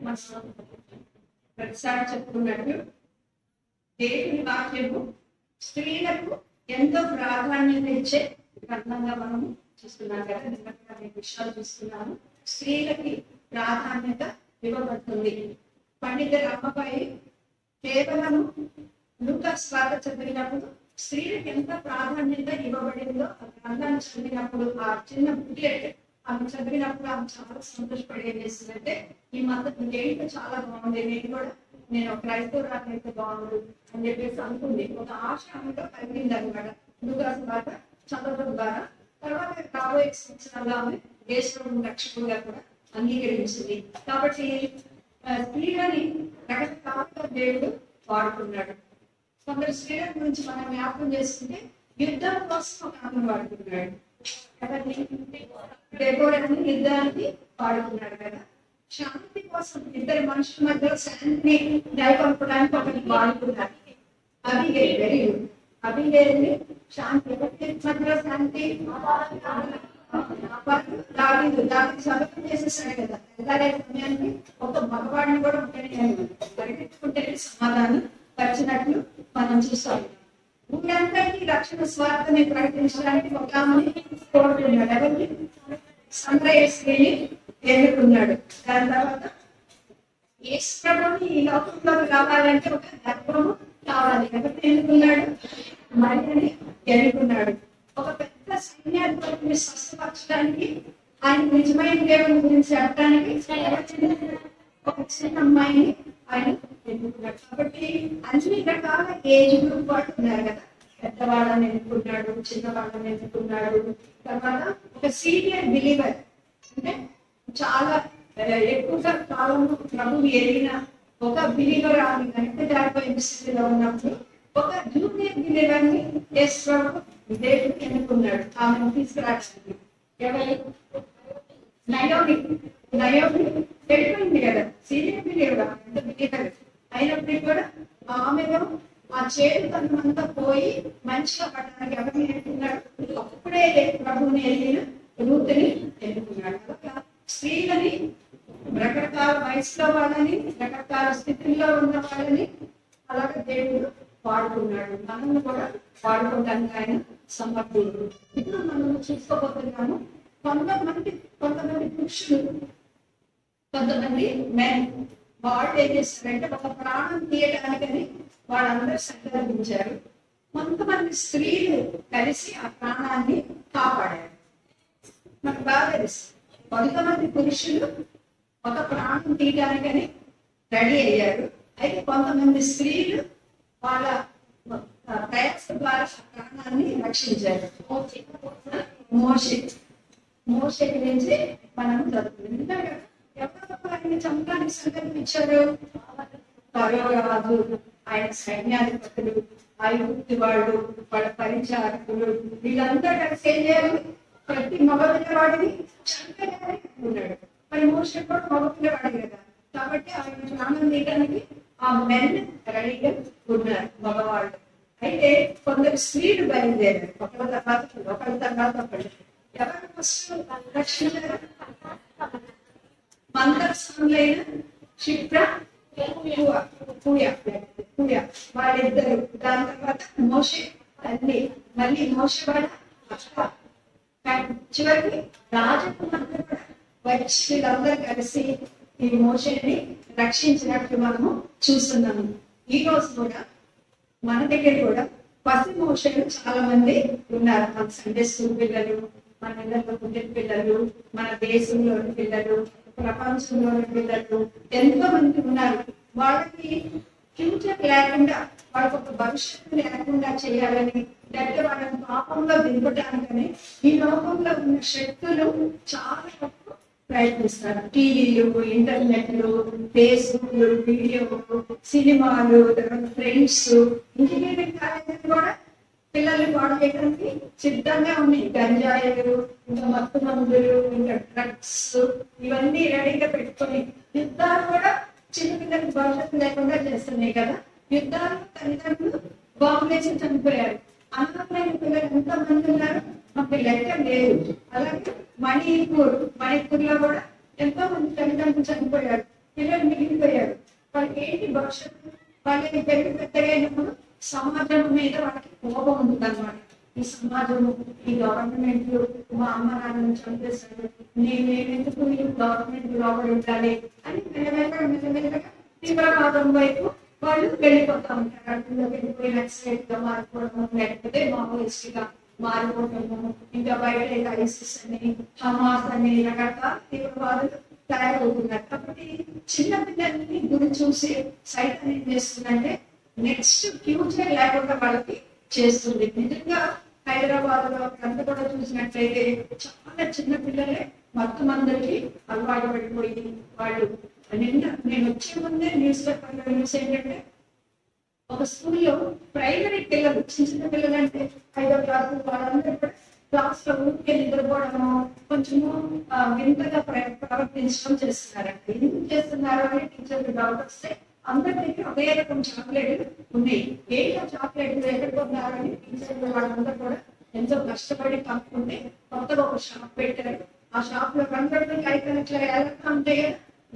మనం ప్రతిసారి చెప్పుకున్నట్టు దేవుని వాక్యము స్త్రీలకు ఎంతో ప్రాధాన్యత ఇచ్చే గ్రంథంగా మనం చూస్తున్నాం కదా. నిన్న విషయాలు చూస్తున్నాము. స్త్రీలకి ప్రాధాన్యత ఇవ్వబడుతుంది. పండిత రామపై కేవలం లూకాసు వార్త చదివినప్పుడు స్త్రీలకు ఎంత ప్రాధాన్యత ఇవ్వబడిందో ఆ గ్రంథాన్ని చదివినప్పుడు, ఆ చిన్న బుక్లెట్ ఆమె చదివినప్పుడు ఆమె చాలా సంతోషపడి ఏం చేస్తుందంటే, ఈ మద్దతు ఏంటో చాలా బాగుంది, నేను ఒక క్రైస్తవురాలు అయితే బాగుంది అని చెప్పేసి అనుకుంది. ఒక ఆశ ఆమెతో కలిగింది అనమాట. లూకాసు వార్త చదవడం ద్వారా తర్వాత రాబోయే సంవత్సరాల్లో ఆమె దేశం రక్షకులుగా కూడా అంగీకరించింది. కాబట్టి స్త్రీలని రకరకాలుగా దేవుడు వాడుకున్నాడు. కొందరు స్త్రీల గురించి మనం జ్ఞాపకం చేసుకుంటే యుద్ధం కోసం ఒక ఆమెను వాడుకున్నాడు. డెబోరాని యుద్ధానికి వాడుకున్నాడు కదా. శాంతి కోసం ఇద్దరు మనుషుల మధ్య శాంతిని నెలకొల్పడానికి ఒకటి వాడుకున్నారు. Abigail, very good. అబిగైల్ని శాంతి మధ్యలో శాంతి దావీదు సభకం చేసేసాడు కదా. ఎలాగే సమయానికి ఒక మగవాడిని కూడా పరిగెత్తుకుంటే సమాధానం పరిచినట్లు మనం చూస్తాం. ఊరందరికీ రక్షణ స్వార్థని ప్రకటించడానికి ఒక ఆమెని కోరుకున్నాడు. ఎవరిని? సంప్రయస్త్రీని ఎన్నుకున్నాడు. దాని తర్వాత యేసు ప్రభువుని ఈ లోకంలోకి రావాలంటే ఒక గర్భము కావాలి. ఎవరిని ఎన్నుకున్నాడు? మరియని ఎన్నుకున్నాడు. ఒక పెద్ద సైన్యాధిపతిని స్వస్థపరచడానికి, ఆయన నిజమైన దేవుని గురించి చెప్పడానికి ఒక చిన్న అమ్మాయిని ఆయన ఎన్నుకున్నాడు. కాబట్టి అన్ని రకాల ఏజ్ గ్రూప్ వాళ్ళు ఉన్నారు కదా. పెద్దవాళ్ళని ఎన్నుకున్నాడు, చిన్నవాళ్ళని ఎన్నుకున్నాడు. తర్వాత ఒక సీనియర్ బిలీవర్, అంటే చాలా ఎక్కువగా కాలంలో ప్రభువు ఎరిగిన ఒక బిలీవర్ ఆమె వెనక జారిపోయిన స్థితిలో ఉన్నప్పుడు ఒక జూనియర్ బిలీవర్ ని యేసు దేవుడు ఎన్నుకున్నాడు ఆమెను తీసుకురావడానికి. ఎవరు? నయోమి వెళ్ళిపోయింది కదా. సీనియర్ బిలీవర్, ఎంత బిలీవర్ అయినప్పటికీ కూడా ఆమెలో ఆ చేతుతనం అంతా పోయి మంచిగా పడడానికి ఎవరిని ఎన్నుకున్నాడు? అప్పుడే ప్రభువుని ఎరిగిన రూతుని ఎన్నుకున్నాడు. స్త్రీలని రకరకాల వయసులో వాళ్ళని, రకరకాల స్థితిలో ఉన్న వాళ్ళని అలాగే దేవుడు వాడుకున్నాడు. మనల్ని కూడా వాడుకోవడానికి ఆయన సమర్థుడు. ఇప్పుడు మనం చూసుకోబోతున్నాము కొంతమంది పురుషులు, కొంతమంది మెన్ వాళ్ళు ఏం చేస్తారంటే ఒక ప్రాణం తీయడానికని వాళ్ళందరూ సంకల్పించారు. కొంతమంది స్త్రీలు కలిసి ఆ ప్రాణాన్ని కాపాడారు. మనకు బాగా తెలుసు. కొంతమంది పురుషులు ఒక ప్రాణం తీయడానికని రెడీ అయ్యారు. అయితే కొంతమంది స్త్రీలు వాళ్ళ ప్రయాస ద్వారా ప్రాణాన్ని రక్షించారు. మోషే గురించి మనం చదువుతున్నాం. ఎవరు ఆయన చంపడానికి సంకల్పించారు? ఫరో రాజు, ఆయన సైన్యాధిపతులు, ఐగుప్తు వాళ్ళు, వాళ్ళ పరిచారకులు, వీళ్ళంతా కలిసి ఏం చేయాలి? ప్రతి మగపిల్లవాడిని చంపేయాలని ఉన్నాడు. మరి మోషే కూడా మగపిల్లవాడు కదా. కాబట్టి ఆయన ప్రాణం తీయడానికి ఆ మెన్ రెడీగా ఉన్నారు, మగవాళ్ళు. అయితే కొందరు స్త్రీలు బయలుదేరారు. ఒకళ్ళ తర్వాత ఒకళ్ళు. ఎవరు ఫస్ట్ రక్షించారు? మందర్శనులైన క్షిప్ర, పూయ వాళ్ళిద్దరు. దాని తర్వాత మోషే తల్లి, మళ్ళీ మోషే వాళ్ళ అక్క, చివరికి రాజకుమారులు కూడా వచ్చి వీళ్ళందరూ కలిసి ఈ మోషేని రక్షించినట్లు మనము చూస్తున్నాము. ఈ రోజు కూడా మన దగ్గర కూడా పసి మోషేలు చాలా మంది ఉన్నారు. మన సండే స్కూల్ పిల్లలు, మన ఇళ్ళలో పుట్టిన పిల్లలు, మన దేశంలోని పిల్లలు, ప్రపంచంలోని పిల్లలు ఎంతో మంది ఉన్నారు. వాళ్ళకి ఫ్యూచర్ లేకుండా, వాళ్ళకి ఒక భవిష్యత్తు లేకుండా చేయాలని, లేకపోతే వాళ్ళని పాపంలో దింపడానికని ఈ లోకంలో ఉన్న శక్తులు చాలా ప్రయత్నిస్తారు. టీవీలు, ఇంటర్నెట్లు, ఫేస్బుక్, వీడియోలు, సినిమాలు, ఫ్రెండ్స్, ఇంజనీరింగ్ కాలేజీలు కూడా పిల్లల్ని పాడు చేయడానికి సిద్ధంగా ఉన్నాయి. గంజాయిలు, ఇంకా మత్తు మందులు, ఇంకా డ్రగ్స్, ఇవన్నీ రెడీగా పెట్టుకొని యుద్ధాలు కూడా చిన్న పిల్లలకి భవిష్యత్తు లేకుండా చేస్తున్నాయి కదా. యుద్ధాలు తల్లిదండ్రులు బాంబులేసి చనిపోయారు. అన్నమైన పిల్లలు ఎంతమంది ఉన్నారు? మాకు లెక్క లేదు. అలాగే మణిపూర్ లో కూడా ఎంతో మంది తల్లిదండ్రులు చనిపోయారు. పిల్లలు భవిష్యత్తు వాళ్ళకి పెరిగి పెద్దగా అయినప్పుడు సమాజం మీద వాళ్ళకి కోపం ఉంటుంది అనమాట. ఈ సమాజం, ఈ గవర్నమెంట్ మా అమ్మ నాన్నని చంపేశారు, నేనెందుకు ఈ గవర్నమెంట్ లోపలి ఉండాలి అని మెల్లమెల్లగా తీవ్రవాదం వైపు వాళ్ళు వెళ్ళిపోతా ఉంటారు. అందులోకి వెళ్ళిపోయి నక్సలైట్ గా మారిపోవడము, లేకపోతే మావోయిస్ట్ గా మారిపోవడము, ఇంకా బయట ఐసిస్ అని హమాస్ అని రకరకాల తీవ్రవాదులు తయారవుతున్నారు. కాబట్టి చిన్న పిల్లల్ని గురి చూసి సైతం ఏం చేస్తుందంటే నెక్స్ట్ ఫ్యూచర్ లేకుండా వాళ్ళకి చేస్తుంది. నిజంగా హైదరాబాద్ లో అంతా కూడా చూసినట్లయితే చాలా చిన్న పిల్లలే మొత్తం అందరికి అలవాటు పడిపోయి వాళ్ళు నేను వచ్చే ముందే న్యూస్ పేపర్లో న్యూస్ ఏంటంటే ఒక స్కూల్లో ప్రైమరీ పిల్లలు, చిన్న పిల్లలు అంటే 5వ క్లాసు వాళ్ళందరూ కూడా క్లాస్ లో ఊరికే నిద్రపోవడము, కొంచెము వింతగా ప్రవర్తించడం చేస్తున్నారంట. ఎందుకు చేస్తున్నారు అని టీచర్లు డౌట్ వస్తే అందరికీ అదే రకం చాక్లెట్ ఉన్నాయి. ఏంటో చాక్లెట్ ఎక్కడ కొన్నారని టీచర్లు వాళ్ళందరూ కూడా ఎంతో కష్టపడి కనుక్కుంటే కొత్తగా ఒక షాప్ పెట్టారు. ఆ షాప్ లో రంగులు కైకనట్లా ఎలా ఉంటాయి,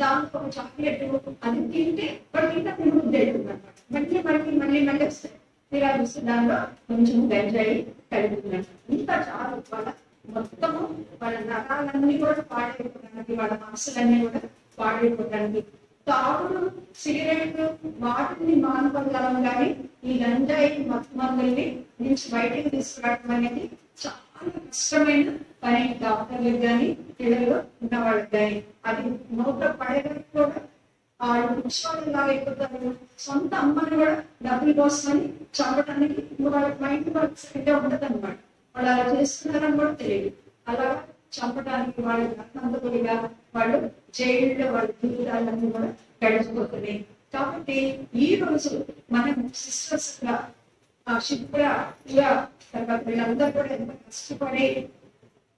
దాంతో ఒక చాక్లెట్ అది తింటే వాళ్ళు ఇంకా తిరుగుతుంది అనమాట. మళ్ళీ వస్తాయి. ఇలా చూస్తే దానిలో కొంచెం గంజాయి కలుగుతున్నారు. ఇంకా చాలా వాళ్ళ మొత్తము వాళ్ళ నరాలన్నీ కూడా పాడైపోవడానికి, వాళ్ళ మనసులన్నీ కూడా పాడైపోవడానికి తాగుడు, సిగరెట్లు వాటిని మానుకోగలం, కానీ ఈ గంజాయి మత్తు మందుల్ని నుంచి బయటకు తీసుకురావడం అనేది చాలా కష్టమైన పని. డాక్టర్లకు కానీ పిల్లలు ఉన్న వాళ్ళకి కానీ అది నోట్లో పడేదానికి కూడా వాళ్ళు పిచ్చివాళ్ళు ఎలా అయిపోతారు. సొంత అమ్మని కూడా డబ్బుల కోసమని చంపడానికి వాళ్ళకి మైండ్ వర్క్ సరిగ్గా ఉండదు అనమాట. వాళ్ళు అలా చేస్తున్నారని కూడా తెలియదు. అలా చంపడానికి వాళ్ళు రత్నంతగా వాళ్ళు జైల్లో వాళ్ళ జీవితాలన్నీ కూడా గడిచిపోతున్నాయి. కాబట్టి ఈ రోజు మనం సిస్టర్స్ గా శిప్రా తర్వాత వీళ్ళందరూ కూడా ఎంత కష్టపడి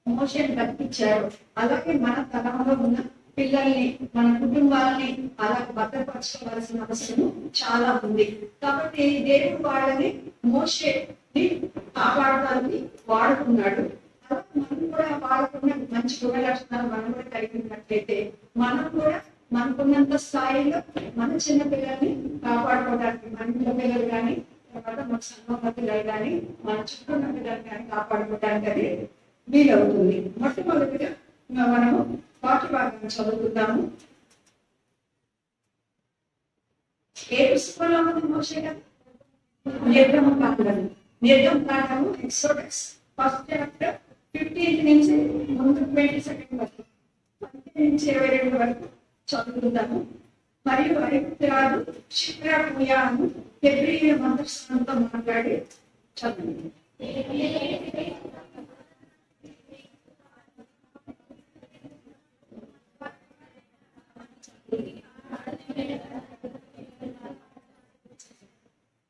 మోషన్ బతికించారు. అలాగే మన తరంలో ఉన్న పిల్లల్ని, మన కుటుంబాలని అలా భద్రపరచుకోవాల్సిన అవసరం చాలా ఉంది. కాబట్టి దేవుడు వాళ్ళని మోషేని కాపాడడానికి వాడుకున్నాడు. మనం కూడా వాళ్ళకున్న మంచి గుణ లక్షణాలు మనం కూడా కలిగి ఉన్నట్లయితే మనం కూడా మనకున్నంత స్థాయిలో మన చిన్న పిల్లల్ని కాపాడుకోవడానికి, మన చిన్న పిల్లలు కానీ తర్వాత మన సంఘ పిల్లలు కానీ మన చుట్టూ ఉన్న పిల్లలు కానీ కాపాడుకోవడానికి అది వీలవుతుంది. మొట్టమొదటిగా మనము వాక్య భాగం చదువుకుందాము. ఏ పుస్తకంలో ఉంది మోషే గారు? నిర్గమకాండము ఎక్సోడస్ ఫస్ట్ చాప్టర్ 15 నుంచి ముందు 22 వరకు, 15 నుంచి 22 వరకు చదువుకుందాము. మరియు ఐగుప్తురాలు షిప్రా పూయాను హెబ్రీయ మంత్రస్థానంతో మాట్లాడి చదువు.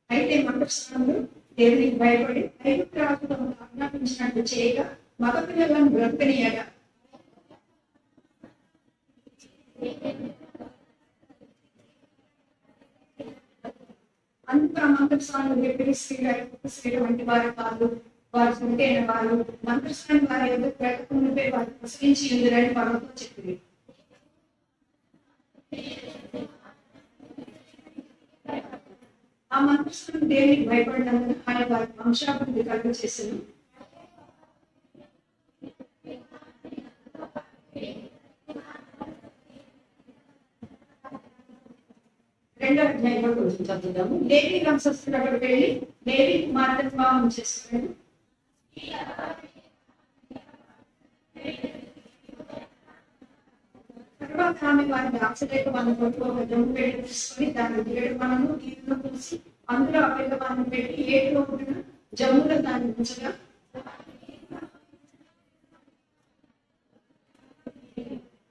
అయితే మంత్రస్థానంలో దేవునికి భయపడి ఐగుప్తురాజుతో ఆజ్ఞాపించినట్టు చేయగా మగ పిల్లలను బ్రతకనీయగా అందుకు ఆ మంత్రస్థానంలో చెప్పిన స్త్రీలు వంటి వారి వాళ్ళు, వారు చనిపోయిన వాళ్ళు మంత్రస్థానం వారి ఎదురు వెళ్ళకుండా వారు ప్రసరించి ఎదురని వాళ్ళతో చెప్పింది. ఆ మంత్రస్థానం దేవునికి భయపడినందుకు ఆయన వారి వంశాభివృద్ధి కలుగ చేశాను. రెండవ అధ్యాయంలో కొంచెం చదువుదాము. లేవి వంశస్థుడు అక్కడికి వెళ్ళి లేవి కుమార్తెను వివాహం చేసుకున్నాడు. తర్వాత ఆమె వారి దాచలేక వాళ్ళ కొట్టు ఒక జమ్ము పెట్టి తీసుకొని దాన్ని 7 మనము నీళ్ళు పూసి అందులో ఆ పిల్ల వాళ్ళని పెట్టి 7 ఉంటున్న జమ్ములో దాన్ని ఉంచగా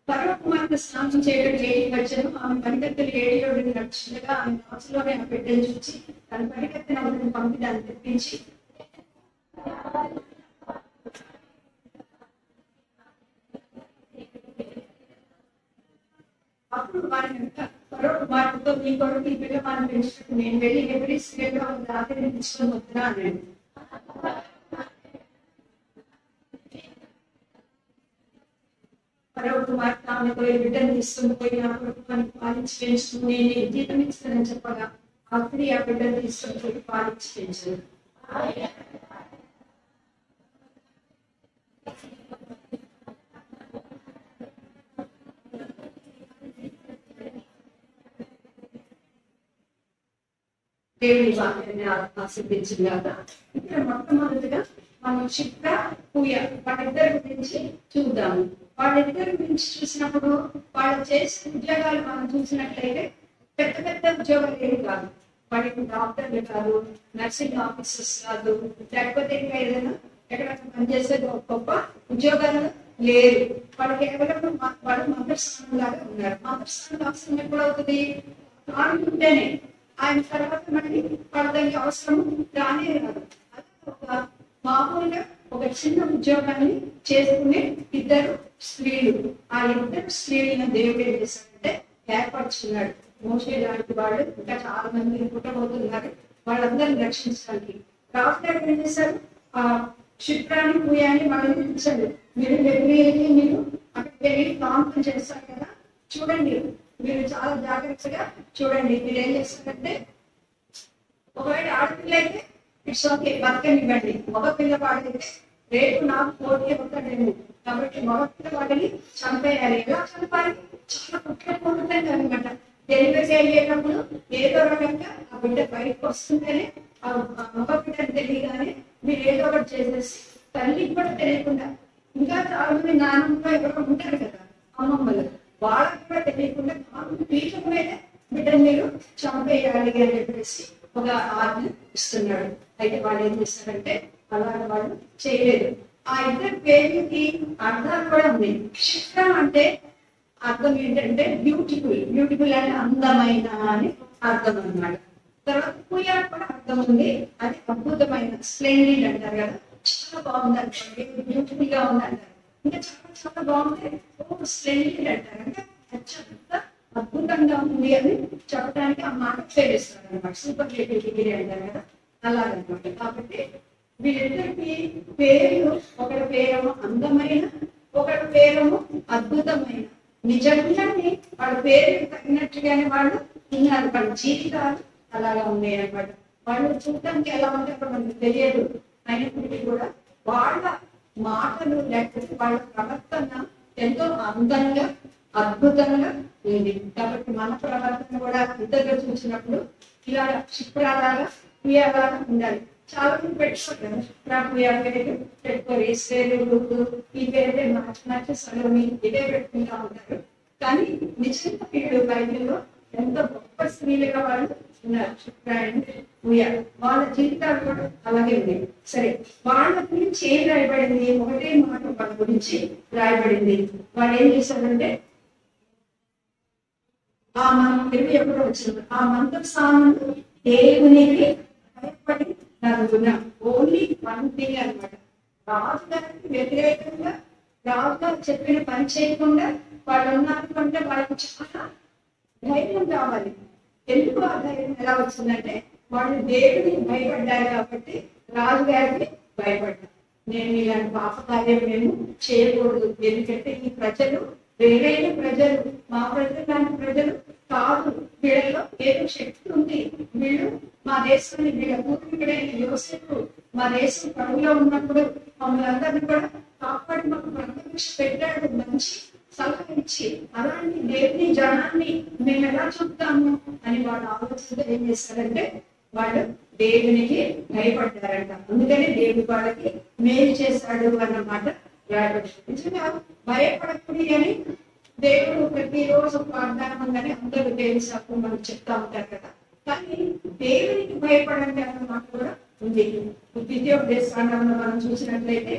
పర్వ కుమార్తె స్నానం చేయడం లేడి వచ్చాను. ఆమె పరిగెత్తులు ఏడిలో నడుచుండగా ఆమె మనసులోనే ఆ బిడ్డను చూసి తన పరిగెత్తిన వాళ్ళని పంపి దాన్ని తెప్పించి అప్పుడు వారిని పర్వ కుమార్తెతో నీ కొడుకు ఈ పిల్ల వాళ్ళని పెంచినట్టు నేను వెళ్ళి ఎవరి స్త్రీగా రాత్రి తీసుకొని వద్దునా అన్నాడు. మరో కుమార్తె ఆమె పోయి బిడ్డను తీసుకుని పోయి నా కొడుకుని పాలించి పెంచుకుని నేను జీతం ఇస్తానని చెప్పగా ఆ స్త్రీ ఆ బిడ్డను తీసుకుని పోయి పాలించి పెంచారు. దేవుని వాక్యాన్ని ఆస్వాదించిందాక ఇక్కడ మొట్టమొదటిగా మనం షిప్రా పూయ వాళ్ళిద్దరి గురించి చూద్దాము. వాళ్ళిద్దరి గురించి చూసినప్పుడు వాళ్ళు చేసిన ఉద్యోగాలు మనం చూసినట్లయితే పెద్ద పెద్ద ఉద్యోగాలు ఏమి కాదు. వాళ్ళకి డాక్టర్లు కాదు, నర్సింగ్ ఆఫీసర్స్ కాదు, లేకపోతే ఇంకా ఏదైనా ఎక్కడ పనిచేసే గొప్ప ఉద్యోగాలు లేరు. వాళ్ళు కేవలం వాళ్ళు మంత్రస్థానం లాగా ఉన్నారు. మంత్రస్థానం అవసరం ఎప్పుడు అవుతుంది? ఉంటేనే ఆయన తర్వాత మళ్ళీ వాళ్ళకి అవసరం రానే రాదు. అలా ఒక మామూలుగా ఒక చిన్న ఉద్యోగాన్ని చేసుకునే ఇద్దరు స్త్రీలు. ఆ ఇద్దరు స్త్రీలను దేవుడు ఏం చేశాడంటే ఏర్పరచుకున్నాడు. మోషే లాంటి వాళ్ళు ఇంకా చాలా మంది పుట్టబోతున్నారు. వాళ్ళందరినీ రక్షించడానికి రాజుగారు ఏం చేశారు? ఆ షిప్రాని పూయాన్ని వాళ్ళని పిలిచాడు. మీరు వెళ్ళి మీరు అక్కడికి వెళ్ళి ప్రాంతం చేస్తారు కదా, చూడండి, మీరు చాలా జాగ్రత్తగా చూడండి. మీరు ఏం చేస్తారంటే ఒకవేళ ఆడపిల్ల అయితే ఇట్స్ ఓకే, బతకనివ్వండి. మగ పిల్లవాడైతే రేపు నాకు పోటీ అవుతాడేమో, కాబట్టి మగ పిల్లవాడిని చంపేయాలి. ఎలా చంపాలి? చాలా కుట్రపూరితంగా అనమాట. డెలివరీ అయ్యేటప్పుడు ఏదో రకంగా ఆ బిడ్డ బయటకు వస్తుంటేనే ఆ మగ బిడ్డని తెలియగానే మీరు ఏదో ఒకటి చేసేసి తల్లికి కూడా తెలియకుండా, ఇంకా చాలా మంది నాన్నమ్మ ఎవరో ఉంటారు కదా అమ్మమ్మలు, వాళ్ళకి కూడా తెలియకుండా పీఠం మీద బిడ్డను మీరు చంపేయాలి అని చెప్పేసి ఒక ఆజ్ఞ ఇస్తున్నాడు. అయితే వాళ్ళు ఏం చేస్తారంటే అలా వాళ్ళు చేయలేదు. ఆ ఇద్దరు పేరుకి అర్థాలు కూడా ఉన్నాయి. క్షిప్రం అంటే అర్థం ఏంటంటే బ్యూటిఫుల్, బ్యూటిఫుల్ అంటే అందమైన అని అర్థం అన్నమాట. తర్వాత పూయా కూడా అర్థం ఉంది, అది అద్భుతమైన, స్ప్లెండిడ్ అంటారు కదా, చాలా బాగుంది అనుకోండి, బ్యూటిఫుల్ గా ఉంది అంటారు. ఇంకా చాలా చాలా బాగుంది, స్ప్లెండిడ్ అంటారు, అంటే అత్యంత అద్భుతంగా ఉంది అని చెప్పడానికి ఆ మాట చేస్తారు అనమాట. సూపర్ డిగ్రీ అంటారు కదా, అలాగనమాట. కాబట్టి వీళ్ళిద్దరికి పేర్లు, ఒకరి పేరేమో అందమైన, ఒకరి పేరేమో అద్భుతమైన. నిజంగానే వాళ్ళ పేరు తగినట్టుగానే వాళ్ళు ఉన్నారు. వాళ్ళ జీవితాలు అలాగా ఉన్నాయి అనమాట. వాళ్ళు చూడటానికి ఎలా ఉంటారో మనకు తెలియదు, అయినప్పటికీ కూడా వాళ్ళ మాటలు లేకపోతే వాళ్ళ ప్రవర్తన ఎంతో అందంగా అద్భుతంగా ఉంది. కాబట్టి మన ప్రవర్తన కూడా ఇద్దరు చూసినప్పుడు ఇలా క్షిప్రాలాగా పూయాలాగా ఉండాలి. చాలా మంది పెట్టుకుంటారు క్షిప్రా పూయా పేరు పెట్టుకోరు, ఇస్రాయేలు ఈ పేరే మార్చి సలోమి ఇదే పెట్టుకుంటా ఉంటారు. కానీ నిజంగా వీళ్ళు బైబిల్లో ఎంతో గొప్ప స్త్రీలుగా వాళ్ళు ఉన్నారు. క్షిప్రా అండ్ పూయా వాళ్ళ జీవితాలు కూడా అలాగే ఉన్నాయి. సరే, వాళ్ళ గురించి ఏం రాయబడింది? ఒకటే మాట వాళ్ళ గురించి రాయబడింది. వాళ్ళు ఏం చేశారంటే ఆ ఎప్పుడు వచ్చింది ఆ మంత్రస్థానం దేవునికి భయపడి నలుగున. ఓన్లీ వన్ థింగ్ అనమాట. రాజుగారికి వ్యతిరేకంగా రాజుగారు చెప్పిన పని చేయకుండా వాళ్ళు ఉన్నారు అంటే వాళ్ళకి చాలా ధైర్యం కావాలి. ఎందుకు ఆ ధైర్యం ఎలా వచ్చిందంటే వాళ్ళు దేవుడికి భయపడ్డారు కాబట్టి రాజుగారికి భయపడ్డారు. నేను ఇలాంటి పాపకార్యం మేము చేయకూడదు, ఎందుకంటే ఈ ప్రజలు వేరైన ప్రజలు, మా ప్రజలు లాంటి ప్రజలు కాదు, వీళ్ళలో ఏదో శక్తి ఉంది, వీళ్ళు మా దేశాన్ని, వీళ్ళ పూర్వీకుడైన యోసేపు మా దేశం పరుగులో ఉన్నప్పుడు మమ్మల్ని అందరినీ కూడా కాపాడి మాకు ప్రతిపక్ష పెట్టాడు, మంచి సలహా ఇచ్చి, అలాంటి దేవుని జనాన్ని మేము ఎలా చెప్తాము అని వాళ్ళు ఆలోచనతో ఏం చేశారంటే వాళ్ళు దేవునికి భయపడ్డారంట. అందుకని దేవుడు వాళ్ళకి మేలు చేశాడు అన్నమాట రాయబడి. నిజంగా భయపడకూడదు అని దేవుడు ప్రతిరోజు వాగ్దానంగానే అందరూ దేవుని శాపం మనకు చెప్తా ఉంటారు కదా. కానీ దేవునికి భయపడండి అన్న మాట కూడా ఉంది. ద్వితీయోపదేశకాండంలో మనం చూసినట్లయితే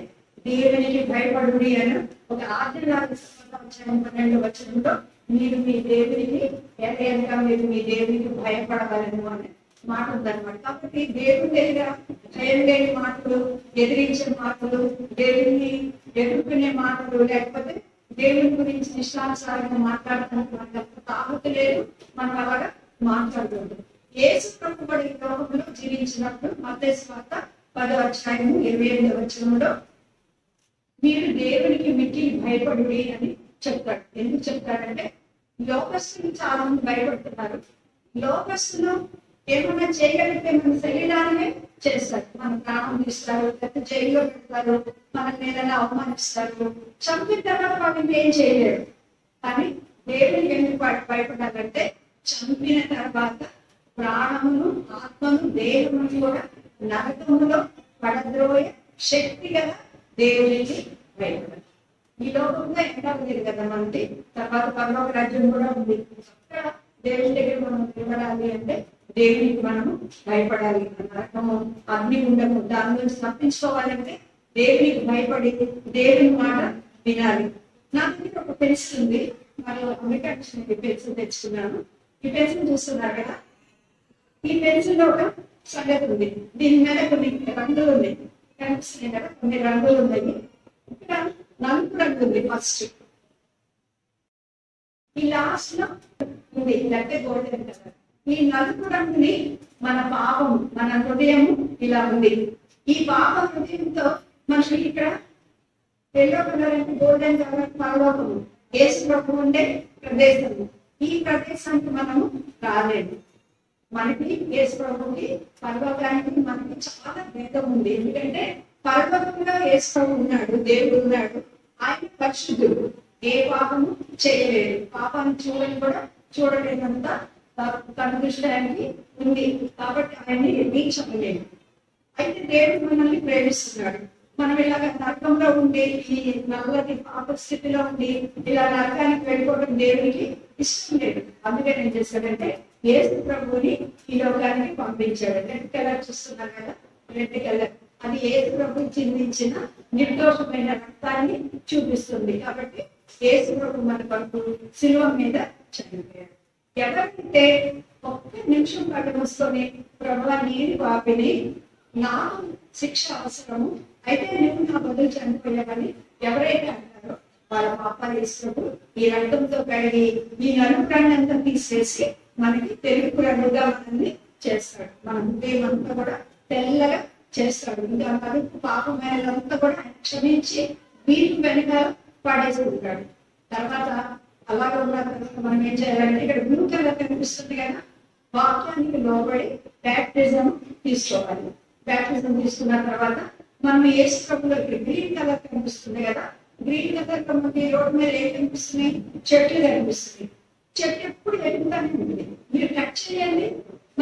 దేవునికి భయపడుడి అని ఒక ఆజ్ఞలాగా 12వ వచనంలో మీరు మీ దేవునికి ఏదైనా మీరు మీ దేవునికి భయపడగలను అనే మాట ఉందన్నమాట. కాబట్టి దేవుని దగ్గర భయం లేని మాటలు, ఎదిరించే మాటలు, దేవుని ఎదుర్కొనే మాటలు, లేకపోతే దేవుని గురించి నిష్ఠానుసారంగా మాట్లాడటానికి మనకు తాగుతు లేదు, మనం అలాగా మాట్లాడుతుంది. యేసు ప్రభువు ఈ లోకంలో జీవించినప్పుడు మత్తయి సువార్త 10వ అధ్యాయము 28వ వచనంలో మీరు దేవునికి మిక్కిలి భయపడుడి అని చెప్తాడు. ఎందుకు చెప్తాడంటే లోకస్తులు చాలా మంది భయపడుతున్నారు. లోకస్తులు ఏమన్నా చేయగలిగితే మన శరీరాన్ని చేస్తారు, మన ప్రాణం తీస్తారు, లేకపోతే జైల్లో పెడతారు, మన మీద అవమానిస్తారు, చంపిన తర్వాత వాళ్ళని ఏం చేయలేరు. కానీ దేవుడికి ఎందుకు భయపడాలంటే చంపిన తర్వాత ప్రాణమును ఆత్మను దేవుని కూడా నరకములో పడద్రోయ శక్తి గల దేవునికి భయపడాలి. ఈ లోకంలో ఎండా లేదు కదా మనకి, తర్వాత పరలోక రాజ్యం కూడా ఉంది. అక్కడ దేవుని దగ్గర మనం నిలబడాలి అంటే దేవునికి మనము భయపడాలి. నరకము అగ్ని ఉండము దాని నుంచి తప్పించుకోవాలంటే దేవునికి భయపడి దేవుని మాట వినాలి. నా దగ్గర ఒక పెన్సిల్ ఉంది, వాళ్ళు అమెరికా పెన్సిల్ తెచ్చుకున్నాను. ఈ పెన్సిల్ చూస్తున్నారు కదా, ఈ పెన్సిల్ లో ఒక సంగతి ఉంది. దీని మీద కొన్ని రంగులు ఉన్నాయి, కనిపిస్తున్నాయి కదా, కొన్ని రంగులు ఉన్నాయి. ఇక్కడ నలుపు రంగు ఉంది ఫస్ట్, ఈ లాస్ట్ లో ఉంది అంటే గోల్డెన్ కలర్. ఈ నలుపు రంగుని మన పాపం, మన హృదయము ఇలా ఉంది. ఈ పాప హృదయంతో మనకి ఇక్కడ ఎల్లో కలర్ అంటే గోల్డెన్ కలర్ పరలోకము, యేసు ప్రభు ఉండే ప్రదేశము. ఈ ప్రదేశానికి మనము రాలేదు. మనకి యేసు ప్రభుకి పరలోకానికి మనకి చాలా భేదం ఉంది. ఎందుకంటే పరలోకంలో యేసు ప్రభు ఉన్నాడు, దేవుడు ఉన్నాడు, ఆయన పరిశుద్ధుడు, ఏ పాపము చేయలేదు, పాపాన్ని చూడలేనంత తన దృష్టి ఆయనకి ఉంది. కాబట్టి ఆయన్ని రీచ్ అవ్వలేదు. అయితే దేవుడు మనల్ని ప్రేమిస్తున్నాడు. మనం ఇలాగ నరకంలో ఉండి ఈ నల్లటి పాప స్థితిలో ఉండి ఇలా నరకానికి వెళ్ళిపోవడం దేవునికి ఇష్టం లేదు. అందుకని ఏం చేశాడంటే యేసు ప్రభువుని ఈ లోకానికి పంపించాడు. రెడ్ కలర్ చూస్తున్నారు కదా, రెడ్ కలర్ అది యేసు ప్రభు చిందించిన నిర్దోషమైన రక్తాన్ని చూపిస్తుంది. కాబట్టి యేసు ప్రభు మన కొరకు శిలువ మీద చనిపోయాడు. ఎవరైతే ఒక్క నిమిషం పాటు వస్తూనే ప్రభువా నేను పాపిని, నాకు శిక్ష అవసరము, అయితే నువ్వు నా బదులు చనిపోయావని ఎవరైతే అంటారో వాళ్ళ పాపాలు యేసు ఈ రక్తంతో కడిగి ఈ నలుపు రంగు అంతా తీసేసి మనకి తెలుపు రంగుగా మనల్ని చేస్తాడు. మన హృదయం అంతా కూడా తెల్లగా చేస్తాడు. ఇంకా నలుపు పాపమేలంతా కూడా క్షమించి వీటి వెనుక పడేసుకుంటాడు. తర్వాత అలాగే ఉన్న తర్వాత మనం ఏం చేయాలంటే ఇక్కడ బ్లూ కలర్ కనిపిస్తుంది కదా, వాక్యానికి లోబడి బ్యాప్టిజం తీసుకోవాలి. బ్యాప్టిజం తీసుకున్న తర్వాత మనం యేసు ప్రభువులో గ్రీన్ కలర్ కనిపిస్తుంది కదా, గ్రీన్ కలర్ మనకి రోడ్డు మీద ఏం కనిపిస్తున్నాయి, చెట్లు కనిపిస్తున్నాయి. చెట్టు ఎప్పుడు ఎదుగుతానే ఉంటుంది. మీరు కట్ చేయండి,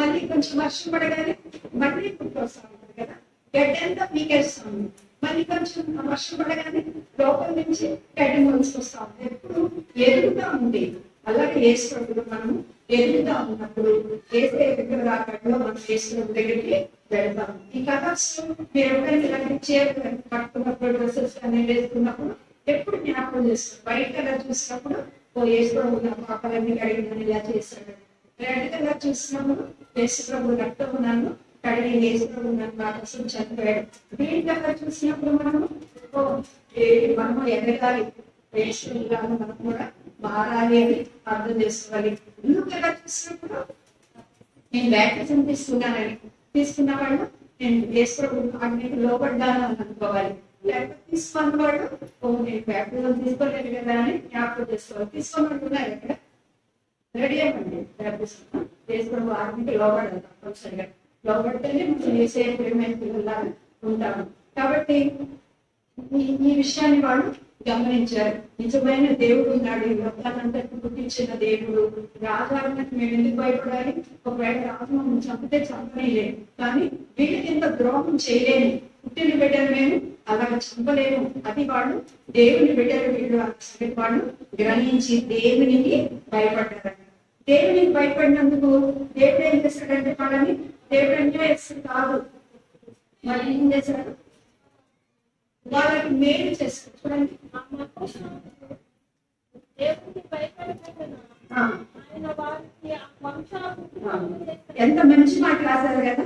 మళ్ళీ కొంచెం వర్షం పడగానే మళ్ళీ పుట్టుకొస్తా ఉంటుంది కదా, గడ్డి అంతా పీకేస్తాము, మళ్ళీ కొంచెం వర్షం పడగానే లోపల నుంచి గడ్డి మొలుసుకొస్తా ఉంది. ఎప్పుడు ఎదుగుతా ఉంది. అలాగే యేసు ప్రభువులో మనం ఎదుగుతా ఉన్నప్పుడు ఏసే దగ్గర రాకట్లో మనం యేసు ప్రభు దగ్గరికి వెళ్తాం. ఈ కలర్స్ మీరు ఎప్పుడైనా ఇలాంటి చీర కట్టుకున్నప్పుడు, డ్రెస్సెస్ అనేది వేసుకున్నప్పుడు ఎప్పుడు జ్ఞాపకం చేస్తారు. వైట్ కలర్ చూసినప్పుడు ఓ యేసు ప్రభు నా పాపాలన్నీ కడిగినని ఇలా చేశాడు. రెడ్ కలర్ చూసినప్పుడు యేసు ప్రభు రక్తం నన్ను కడిగి యేసు ప్రభు నన్ను నా కోసం చనిపోయాడు. గ్రీన్ కలర్ చూసినప్పుడు మనము ఎదగాలి, యేసు ప్రభు మనం కూడా మారాలి అని అర్థం చేసుకోవాలి. బ్లూ కలర్ చూసినప్పుడు నేను బ్యాప్టిజం తీసుకున్న వాళ్ళు నేను యేసు ప్రభు ఆజ్ఞకు లోబడ్డాను అని అనుకోవాలి. లేకపోతే తీసుకున్న వాళ్ళు నేను బ్యాప్టిజం తీసుకోలేదు కదా అని జ్ఞాపకం చేసుకోవాలి. తీసుకున్న ఉన్నారు ఇక్కడ రెడీ అవ్వండి. బ్యాప్టిజం యేసు ప్రభు ఆజ్ఞకి లోబడాలి. తప్పనిసరిగా లోబడితేనే మనం యేసే ప్రేమైన పిల్లలాగా ఉంటాము. కాబట్టి ఈ విషయాన్ని వాళ్ళు గమనించారు. నిజమైన దేవుడు ఉన్నాడు, ఈ లోకాలందరికీ పుట్టించిన దేవుడు. రాజానికి మేము ఎందుకు భయపడాలి? ఒకవేళ రాజు మనం చంపితే చంపనేలేదు, కానీ వీళ్ళకి ఎంత ద్రోహం చేయలేము. పుట్టిన బిడ్డలు మేము అలా చంపలేము. అది వాళ్ళు దేవుని బిడ్డలు వీళ్ళు అనే వాళ్ళు గ్రహించి దేవునికి భయపడ్డారు. దేవునికి భయపడినందుకు దేవుడు ఏం చేశాడంటే వాళ్ళని దేవుడు ఎంజాయ్ చేస్తాడు కాదు, మరి ఏం చేశాడు? వాళ్ళకి మేలు చేస్తారు. చూడండి, ఎంత మంచి మాట రాశారు కదా.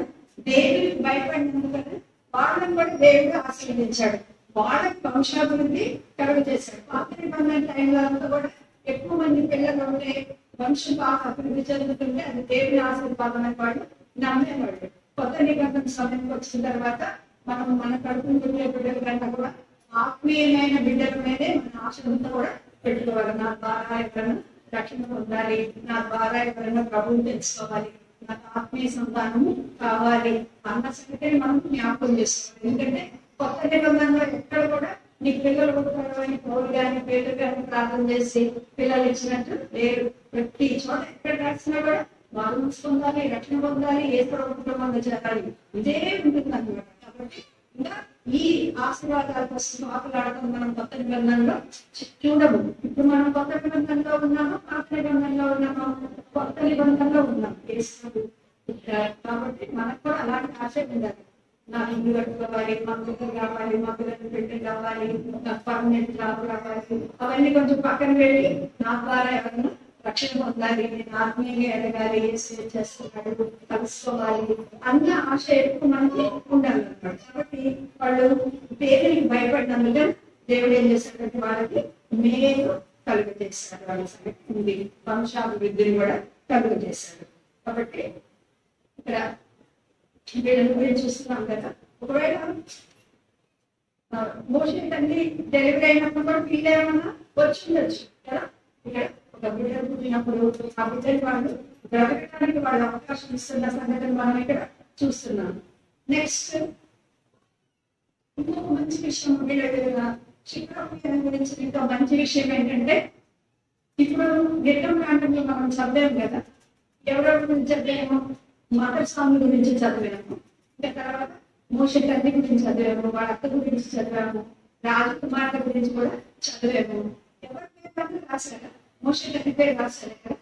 దేవుడికి భయపడినందుకు కదా వాళ్ళని కూడా దేవుడు ఆశీర్వదించాడు. వాళ్ళకి వంశాభివృద్ధి కలుగు చేశాడు. పాత నిబంధన టైంలో అంతా కూడా ఎక్కువ మంది పిల్లలు ఉంటే వంశం బాగా అభివృద్ధి చెందుతుంటే అది దేవుని ఆశీర్వాదం అని వాళ్ళు నమ్మేవాళ్ళు. కొత్త నిబంధన సమయంకి వచ్చిన తర్వాత మనం మన కడుపుని పుట్టే బిడ్డల కన్నా కూడా ఆత్మీయమైన బిడ్డల మీదే మన ఆశ అంతా కూడా పెట్టుకోవాలి. నా ద్వారా ఎవరైనా రక్షణ పొందాలి, నా ద్వారా ఎవరైనా ప్రభువుని తెలుసుకోవాలి, నాకు ఆత్మీయ సంతానము కావాలి అన్న సంగతిని మనం జ్ఞాపకం చేసుకోవాలి. ఎందుకంటే కొత్త నిబంధనలో ఎక్కడ కూడా నీ పిల్లలు పుట్టారు అని పౌలు గాని పేరు గాని ప్రార్థన చేసి పిల్లలు ఇచ్చినట్టు లేరు. ప్రతి చోట ఎక్కడ రాసినా కూడా వాళ్ళు పొందాలి, రక్షణ పొందాలి, ఏ కుటుంబంలో చేరాలి, ఇదే ఉంటుంది అన్నమాట. కాబట్టి ఇంకా ఈ ఆశీర్వాదాల కోసం ఆటలాడటం మనం కొత్త నిబంధనలో చూడము. ఇప్పుడు మనం కొత్త నిబంధనలో ఉన్నాము, పాత నిబంధనలో ఉన్నాము, కొత్త నిబంధనలో ఉన్నాం. కాబట్టి మనకు కూడా అలాంటి ఆశ ఉండాలి. నా ఇల్లు కట్టుకోవాలి, మా పిల్లలు కావాలి, మా పిల్లలు పెళ్లి కావాలి, నాకు పర్మనెంట్ జాబ్ కావాలి, అవన్నీ కొంచెం పక్కన వెళ్ళి నా ద్వారా ఎవరైనా రక్షణ పొందాలి, నేను ఆత్మీయంగా ఎదగాలి, ఏం చేస్తున్నాడు కలుసుకోవాలి అన్న ఆశ ఎక్కువ మనకి ఉండాలి అన్నమాట. కాబట్టి వాళ్ళు పేరుకి భయపడినందుకు దేవుడు ఏం చేశాడంటే వాళ్ళకి మేలు కలుగజేశాడు. వాళ్ళ సంగతి ఉంది, వంశాభివృద్ధిని కూడా కలుగజేశాడు. కాబట్టి ఇక్కడ వీళ్ళని గురించి చూస్తున్నాం కదా. ఒకవేళ మోషే తండ్రి డెలివరీ అయినప్పుడు కూడా ఫీల్ ఏమన్నా వచ్చిండొచ్చు కదా. ఇక్కడ ఒక బిడ్డ పుట్టినప్పుడు ఆ బిడ్డని వాళ్ళు బ్రతకడానికి వాళ్ళు అవకాశం ఇస్తున్న సంగతిని మనం ఇక్కడ చూస్తున్నాం. నెక్స్ట్ ఇంకొక మంచి విషయం వీళ్ళ చిత్రం గురించి ఇంకా మంచి విషయం ఏంటంటే, ఇప్పుడు నిర్గమకాండంలో మనం చదివాం కదా, ఎవరెవరి గురించి చదివాము, మదర్ స్వామి గురించి చదివాము, ఇంకా తర్వాత మోషే తండ్రి గురించి చదివాము, వాళ్ళ అత్త గురించి చదివాము, రాజకుమార్తె గురించి కూడా చదివాము. ఎవరి పేరు రాశారా? మోషే తండ్రి పేరు రాశారు ఇక్కడ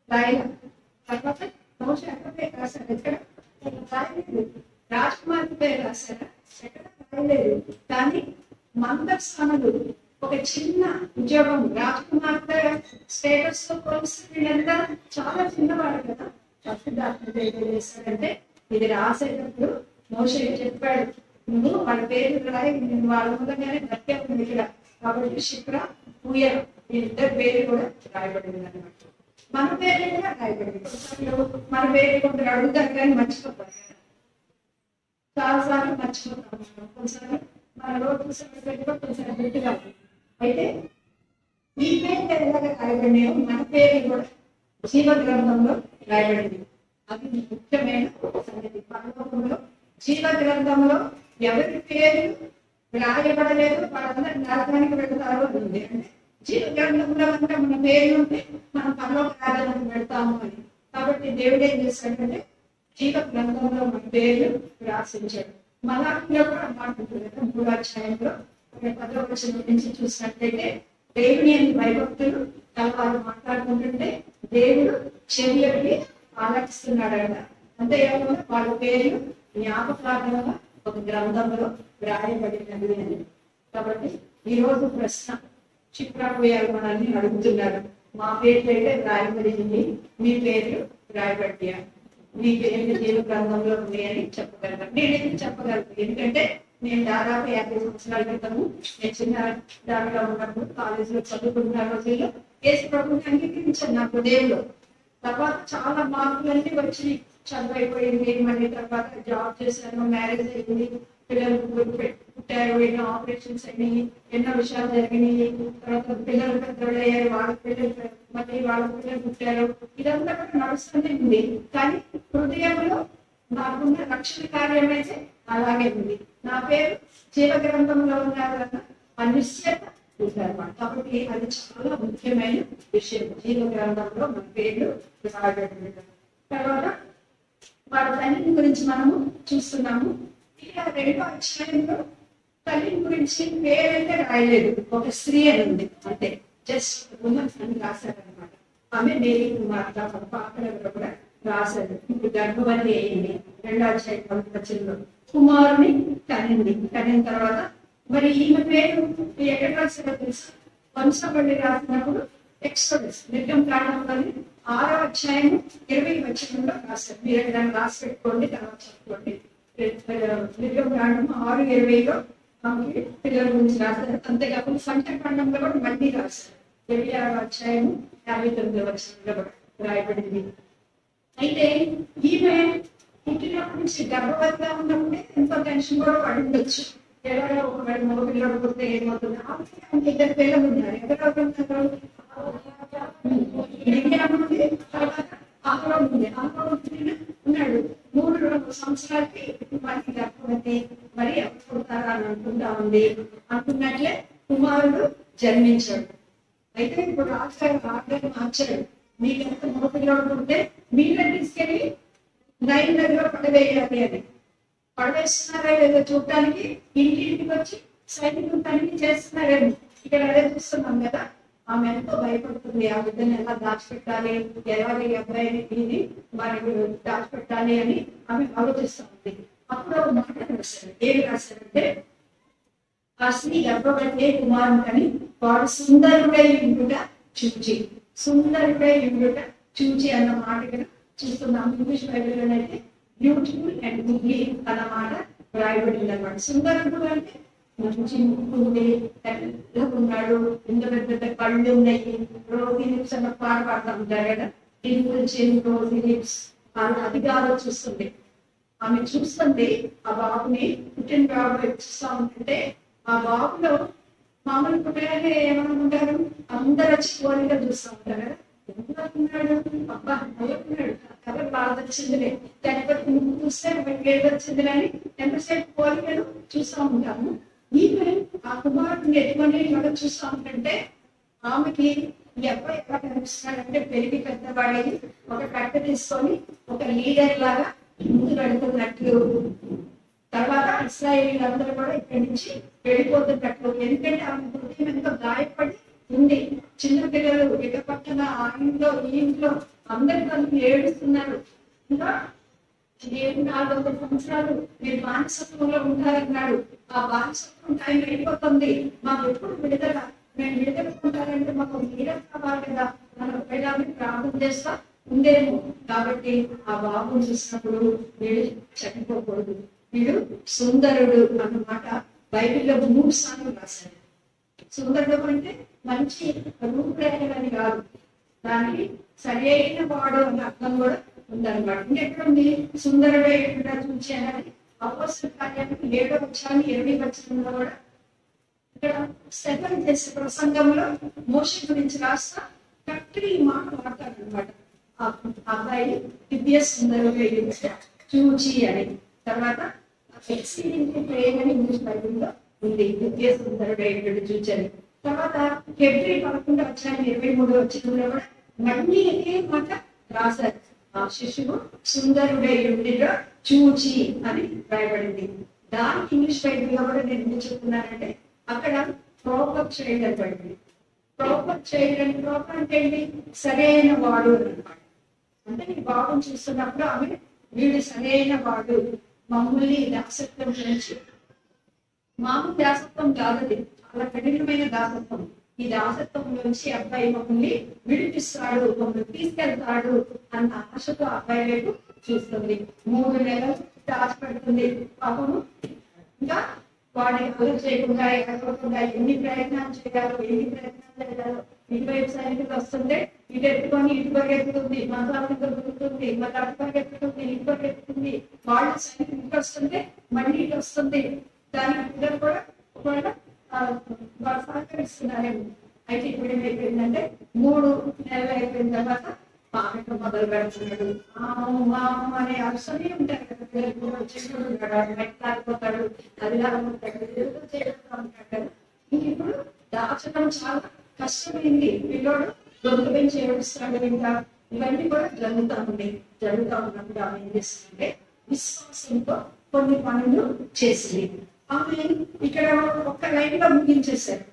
రాయల. తర్వాత మోషే అక్క పేరు రాశారు ఇక్కడ రాయలేదు. రాజకుమార్తె పేరు రాశారా? ఎక్కడ రాయలేదు. కానీ మదర్ స్వాములు ఒక చిన్న ఉద్యోగం, రాజకుమార్తె స్టేటస్ తో పోలిస్తే వీళ్ళంతా చాలా చిన్నవాడు కదా. పరిశుద్ధాత్మ చేశాడంటే ఇది రాసేటప్పుడు మోషే చెప్పాడు, నువ్వు వాళ్ళ పేరు రాయి, నేను వాళ్ళ మూలంగానే బతికే ఉంది ఇక్కడ. కాబట్టి శిప్ర పూయ ఇద్దరు పేరు కూడా రాయబడింది అన్నమాట. మన పేరు కూడా రాయబడింది. మన పేరు కొందరు అడుగుతారు కానీ మర్చిపోతారు కదా, చాలాసార్లు మర్చిపోతాం. కొన్నిసార్లు మన రోడ్డు పెట్టుకో కొన్నిసార్లు గట్టిగా. అయితే ఈ పేరు ఎలాగ రాయబడినాయో మన పేరు కూడా జీవ గ్రంథంలో రాయబడింది. అది ముఖ్యమైన సంగతి. పరలోకంలో జీవ గ్రంథంలో ఎవరి పేరు రాయబడలేదు వాళ్ళందరూ నరకానికి వెళ్తారు అని ఉంది. అంటే జీవ గ్రంథంలో కనుక మన పేరు ఉంటే మనం పరలోక రాజ్యానికి వెళ్తాము అని. కాబట్టి దేవుడు ఏం చేశాడంటే జీవ గ్రంథంలో మన పేరు రాసించాడు. మలాఖీలో కూడా మాట ఉంటుంది కదా, 3వ అధ్యాయంలో 10వ వచనం నుంచి చూసినట్లయితే దేవుని అని భయభక్తులు వారు మాట్లాడుకుంటుంటే దేవుడు చెవియకి ఆలకిస్తున్నాడట. అంతేకాకుండా వాళ్ళ పేరు జ్ఞాపకార్థంగా ఒక గ్రంథంలో రాయబడినది అని. కాబట్టి ఈ రోజు ప్రశ్న చిత్రపోయారు మనల్ని అడుగుతున్నారు, మా పేరు అయితే రాయబడింది, మీ పేరు రాయబడ్డా, మీ పేరు జీవ గ్రంథంలో ఉంది అని చెప్పగలను. నేనైతే చెప్పగలను, ఎందుకంటే నేను దాదాపు 50 సంవత్సరాల క్రితము నేను చిన్న దానిలో ఉన్నప్పుడు కాలేజీలో చదువుకుంటున్న రోజుల్లో యేసు ప్రభువుని అంగీకరించాను నా హృదయంలో. తర్వాత చాలా మార్పులన్నీ వచ్చి చదువు అయిపోయింది, మళ్ళీ తర్వాత జాబ్ చేశాను, మ్యారేజ్ అయింది, పిల్లలు పుట్టారు, ఎన్నో ఆపరేషన్స్ అయినాయి, ఎన్నో విషయాలు జరిగినాయి. తర్వాత పిల్లలు పెద్దలు అయ్యారు, వాళ్ళ పిల్లలు మళ్ళీ వాళ్ళ పిల్లలు పుట్టారు. ఇదంతా కూడా నడుస్తూనే ఉంది. కానీ హృదయంలో నాకున్న రక్షణ కార్యం అయితే అలాగే ఉంది. నా పేరు జీవ గ్రంథంలో ఉన్నారన్న అనిశ్చత ఉందన్నమాట. కాబట్టి అది చాలా ముఖ్యమైన విషయం. జీవ గ్రంథంలో మన పేర్లు రాయబడి. తర్వాత వాళ్ళ తల్లిని గురించి మనము చూస్తున్నాము. ఇక 2వ అధ్యాయంలో తల్లిని గురించి పేరైతే రాయలేదు, ఒక స్త్రీ అని ఉంది అంతే, జస్ట్ ఉమెన్ అని రాశారనమాట. ఆమె మేరీ కుమార్తె పాత్రలో కూడా రాశారు. ఇప్పుడు గర్భవతి అయింది, 2వ అధ్యాయం 1వ వచనంలో కుమారుని కనింది. కనిన తర్వాత మరి ఈమె పేరు ఎక్కడ రాశారో తెలుసు, వంశవళి రాసినప్పుడు ఎక్సోడస్ నిర్గమకాండంలోని 6వ అధ్యాయం 20వ వచనంలో రాశారు. మీరు దాన్ని రాసి పెట్టుకోండి, తర్వాత చెప్పుకోండి. నిర్గమకాండం 6:20లో ఆమెకి పిల్లల గురించి రాశారు. అంతేకాకుండా సంఖ్యాకాండంలో కూడా మళ్ళీ రాశారు. 26వ అధ్యాయం 59వ వచనంలో కూడా రాయబడింది. అయితే ఈమె పుట్టినప్పటి నుంచి గర్భవతిగా ఉన్నప్పుడే ఎంతో టెన్షన్ కూడా పడి ఉండొచ్చు. ఎవరో ఒకవేళ మగ పిల్లలు పుడితే ఏమవుతుంది, ఆమె ఇద్దరు పిల్లలు ఉన్నారు, ఎవరు ఉన్నారు, ఉన్నాడు 3 సంవత్సరాలకి వారికి గర్భవతి, మరి ఎవరు పుడతారా అని అనుకుంటా ఉంది. అనుకున్నట్లే కుమారుడు జన్మించాడు. అయితే ఇప్పుడు రాజుగారు ఆర్డర్ మార్చాడు, మీకెంత మగ పిల్లలు పుడితే మీరే తీసుకెళ్ళి నైన్ దగ్గర పడవేయాలి అని. పడవేస్తున్నారా లేదో చూడటానికి ఇంటింటికి వచ్చి సైనికులు తనిఖీ చేస్తున్నారేమో. ఇక్కడ అదే చూస్తున్నాం కదా, ఆమె ఎంతో భయపడుతుంది. ఆ బిడ్డను ఎలా దాచిపెట్టాలి, ఎవరి అబ్బాయిని ఇది మనకి దాచిపెట్టాలి అని ఆమె ఆలోచిస్తూ ఉంది. అప్పుడు ఒక మాట రాశారు. ఏమి రాశారంటే, ఆ స్త్రీ గర్భవతి కుమారుని వాడు సుందరుడై ఉండుట చూచి, సుందరుడై ఉండుట చూచి అన్న మాట చూస్తున్నాం. ఇంగ్లీష్ బైబిల్లోనైతే బ్యూటిఫుల్ అండ్ గుడ్లీ అన్నమాట రాయబడింది అనమాట. సుందరుడు అంటే మంచి ముక్కు ఉంది, తెల్లగున్నాడు, ఇంత పెద్ద పెద్ద కళ్ళు ఉన్నాయి, రోజీ లిప్స్ అన్న పాట పాడుతూ ఉంటారు కదా, రోజీ లిప్స్ అదిగా చూస్తుంది. ఆమె చూస్తుంది ఆ బాబుని, పుట్టిన బాబు చూస్తా ఉంటుంటే ఆ బాబులో మామూలు పుట్టగానే ఏమనుకుంటారు, అందరు వచ్చి పోలిగా చూస్తూ ఉంటారు కదా, ఎందుకున్నాడు అబ్బా నవ్వుతున్నాడు, కలర్ బాగా వచ్చిందిలే, లేకపోతే చూస్తే ఏది వచ్చింది అని ఎంతసేపు పోలికలు చూస్తూ ఉంటాము. ఈమె ఆ కుమారుడిని ఎటువంటి కూడా చూస్తూ ఉంటుంటే ఆమెకి ఈ అబ్బాయి ఎలా కనిపిస్తున్నాడంటే పెరిగి పెద్దవాడి ఒక కట్ట తీసుకొని ఒక లీడర్ లాగా ముందు పెడుతున్నట్లు, తర్వాత ఇశ్రాయేలీలందరూ కూడా ఇక్కడి నుంచి వెళ్ళిపోతున్నట్లు. ఎందుకంటే ఆమె హృదయం ఎంతో గాయపడి ఉంది. చిన్న పిల్లలు ఇక పక్కన ఆ ఇంట్లో ఈ ఇంట్లో అందరి కలిపి ఏడుస్తున్నారు. ఇంకా 400 సంవత్సరాలు మీరు బానిసత్వంలో ఉంటారన్నాడు. ఆ బానిసత్వం టైం వెళ్ళిపోతుంది, మాకు ఎప్పుడు విడుదల, మేము విడుదల ఉంటారంటే మాకు మీరే కావాలి కదా, మనం ఉపయోగాన్ని ప్రార్థన చేస్తా ఉందేమో. కాబట్టి ఆ బాబుని చూసినప్పుడు వీడు చనిపోకూడదు, వీడు సుందరుడు అన్నమాట బైబిల్లో 3 సార్లు రాశాడు. సుందరుడు అంటే మంచి రూపురేఖలని కాదు, దానికి సరి అయిన వాడు అన్న అర్థం కూడా ఉందన్నమాట. ఇంకెక్కడుంది సుందరుడే చూచి అనేది అపోస్తలుల కార్యాలకు 7వ అధ్యాయం 20వ వచనంలో కూడా ఇక్కడ స్టెఫెన్ చేసే ప్రసంగంలో మోషే గురించి రాస్తా కరెక్ట్గా ఈ మాట వాడతాడు అనమాట. ఆ అబ్బాయి దివ్య సుందరుడే చూచి అని. తర్వాత ఎక్సీడింగ్లీ ప్రేమ్ అని ఇంగ్లీష్ బైబిల్లో ఉంది, దివ్య సుందరుడే చూచి అని. తర్వాత ఫిబ్రవరి 11వ అధ్యాయం 23వ వచనంలో కూడా మళ్ళీ ఇదే మాట రాశారు, ఆ శిశువు సుందరుడై ఉండిగా చూచి అని రాయబడింది. దానికి ఇంగ్లీష్ బైబిల్లో కూడా నేను ఎందుకు చెప్తున్నానంటే అక్కడ ప్రాపర్ చైల్డ్ అని పడింది. ప్రాపర్ చైల్డ్ అని, ప్రాపర్ అంటే ఏంటి, సరైన వాడు అనమాట. అంటే నీ బాబుని చూస్తున్నప్పుడు ఆమె వీడు సరైన వాడు, మమ్మల్ని దాసత్వం గురించి, మామూలు దాసత్వం కాదది, చాలా కఠినమైన దాసత్వం. ఈ దాసత్వం నుంచి అబ్బాయి మమ్మల్ని విడిపిస్తాడు, మమ్మల్ని తీసుకెళ్తాడు అన్న ఆశతో అబ్బాయి వైపు చూస్తుంది. 3 నెలలు దాచిపెడుతుంది పాపము. ఇంకా వాడిని అదుపు చేయకుండా ఎక్కకుండా ఎన్ని ప్రయత్నాలు చేయాలో ఇటువైపు సైనికులు వస్తుంటే ఇటు ఎత్తుకొని ఇటు పరిగెత్తుతుంది, మతాలను దొరుకుతుంది, మళ్ళీ అటు పరిగెత్తుతుంది, ఇటు పరిగెత్తుతుంది, వాళ్ళు సైనికులు వస్తుంటే మళ్ళీ ఇటు వస్తుంది. దానికి పిల్లలు కూడా ఒకవేళ వాళ్ళు సహకరిస్తున్నారేమో. అయితే ఇప్పుడు ఏమైపోయిందంటే 3 నెలలు అయిపోయిన తర్వాత పాపం మొదలు పెడుతున్నాడు. మామ అనే అరుసనే ఉంటారు కదా పిల్లలు, చెడు మెట్లాడిపోతాడు, అది లాగుతాడు, ఏదో చేయడం ఉంటాడు కదా. ఇప్పుడు దాచడం చాలా కష్టమైంది. పిల్లోడు గొంతు పెంచి ఏడుస్తాడు, ఇంకా ఇవన్నీ కూడా జరుగుతూ ఉన్నప్పుడు ఆమె ఏం చేస్తుందంటే విశ్వాసంతో కొన్ని పనులు చేసింది. ఆమె ఇక్కడ ఒక్క లైన్ లో ముగించేశారు.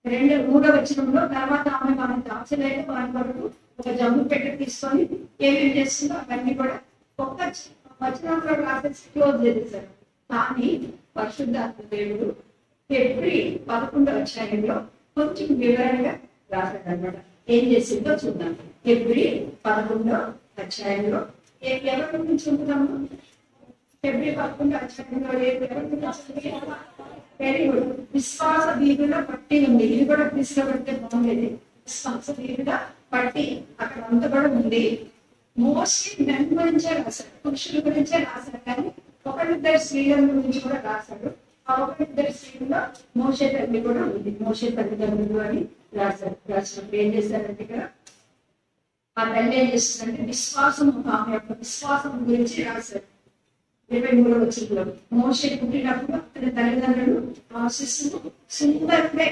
3వ వచనంలో తర్వాత ఆమె మనం దాచలేక వారి వరకు ఒక జమ్ము పెట్ట తీసుకొని ఏమేమి చేస్తుందో అవన్నీ కూడా ఒక్క వచనంలో రాసేసి క్లోజ్ చేసేసారు. కానీ పరిశుద్ధాత్మ దేవుడు ఫిబ్రవరి 11వ అధ్యాయంలో కొంచెం వివరంగా రాశాడు అనమాట. ఏం చేసిందో చూద్దాం. ఫిబ్రవరి 11వ అధ్యాయంలో ఎవరి గురించి ఉంటున్నాము? ఫిబ్రవరి 11వ అధ్యాయంలో వెరీ గుడ్, విశ్వాస వీరుల పట్టి ఉంది. ఇది కూడా తీసుకుబడితే బాగుండేది. విశ్వాస వీరుల పట్టి అక్కడ అంతా కూడా ఉంది. మోస్ట్లీ మెన్ గురించే రాశాడు, పురుషుల గురించే రాశాడు, కానీ ఒకరిద్దరు స్త్రీల గురించి కూడా రాశాడు. ఆ ఒక ఇద్దరు స్త్రీల్లో మోషే తల్లి కూడా ఉంది. మోషే తల్లిదండ్రులు అని రాసినప్పుడు ఏం చేశారంటే ఇక్కడ ఆ తల్లి ఏం చేస్తుందంటే విశ్వాసం, ఆమె యొక్క విశ్వాసం గురించి రాశారు. 23వ వచనంలో మోషే పుట్టినప్పుడు అతని తల్లిదండ్రులు ఆ శిశువు సుందరుడే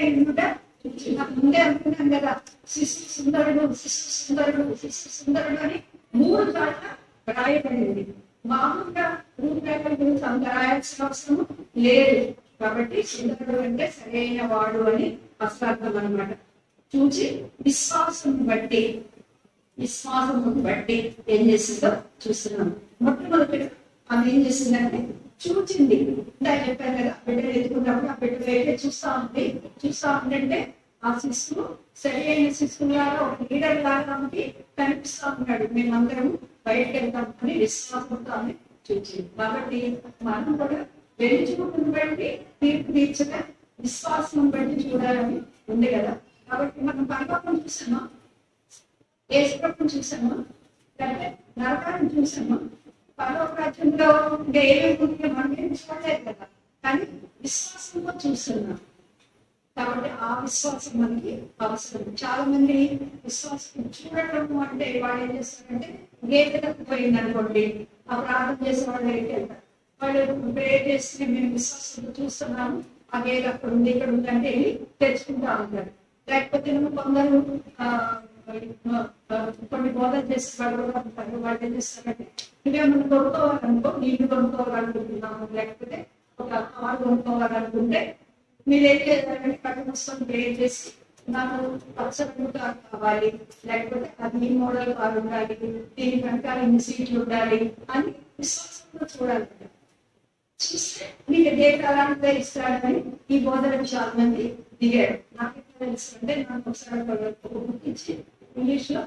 ముందే అనుకున్నాం కదా, శిశు సుందరుడు అని 3 చోట్ల రాయబడింది. మామూలుగా రూపురేఖల గురించి అంత రాయాల్సిన అవసరం లేదు. కాబట్టి సుందరుడు అంటే సరైన వాడు అని అర్థం అనమాట. చూచి విశ్వాసం బట్టి ఏం చేసిందో చూస్తున్నాం. మొట్టమొదటిగా ఆమె ఏం చేసిందంటే చూచింది. ఇందాక చెప్పాను కదా, బిడ్డలు ఎత్తుకున్నప్పుడు ఆ బిడ్డ అయితే చూస్తా ఉందంటే ఆ శిశువు సరైన శిశువులాగా ఒక లీడర్ లాగా ఆమెకి కనిపిస్తా ఉన్నాడు. మేమందరం బయటకు వెళ్తాం అని విశ్వాసంతో ఆమె చూచింది. కాబట్టి మనం కూడా వెళ్ళి చూపుని బట్టి తీర్పు తీర్చగా విశ్వాసం బట్టి చూడాలని ఉంది కదా. కాబట్టి మనం పరలోకం చూసామా, యేసుప్రభువుని చూసామా, లేకపోతే నరకాన్ని చూసామా? పరలోక రాజ్యంలో ఇంకా ఏమేమి మనం ఏం చూడలేదు కదా, కానీ విశ్వాసంతో చూస్తున్నాం. కాబట్టి ఆ విశ్వాసం మనకి అవసరం. చాలా మంది విశ్వాసం చూడటం అంటే వాళ్ళు ఏం చేస్తారంటే గేదెలకు పోయింది అనుకోండి, ఆ ప్రార్థన చేసే వాళ్ళు దగ్గరికి వెళ్తారు. వాళ్ళు ప్రేయర్ చేస్తే మేము విశ్వాసంతో చూస్తున్నాము, ఆ గేదె అక్కడ ఉంది ఇక్కడ ఉంది అంటే వెళ్ళి తెచ్చుకుంటా ఉంటారు. లేకపోతే కొందరు కొన్ని బోధన చేసే వాళ్ళు కూడా ఉంటారు. వాళ్ళు ఏం చేస్తారంటే నువ్వేమన్నా కొనుక్కోవాలనుకో, నీళ్లు కొనుక్కోవాలనుకుంటున్నాము, లేకపోతే ఒక కారు కొనుక్కోవాలనుకుంటే మీరు ఏం చేయాలంటే కట్టు పుస్తకం ప్రేర్ చేసి నాకు పచ్చడి కారు కావాలి, లేకపోతే అది మోడల్ కారు ఉండాలి, దీని వెనకాల ఇన్ని సీట్లు ఉండాలి అని విశ్వాసంగా చూడాలి. చూస్తే మీకు ఏ కాలానికే ఇస్తాడని ఈ బోధనకు చాలా మంది దిగారు. నాకు ఎట్లా తెలుసు అంటే నాకు ఒకసారి బుక్ ఇచ్చి ఇంగ్లీష్ లో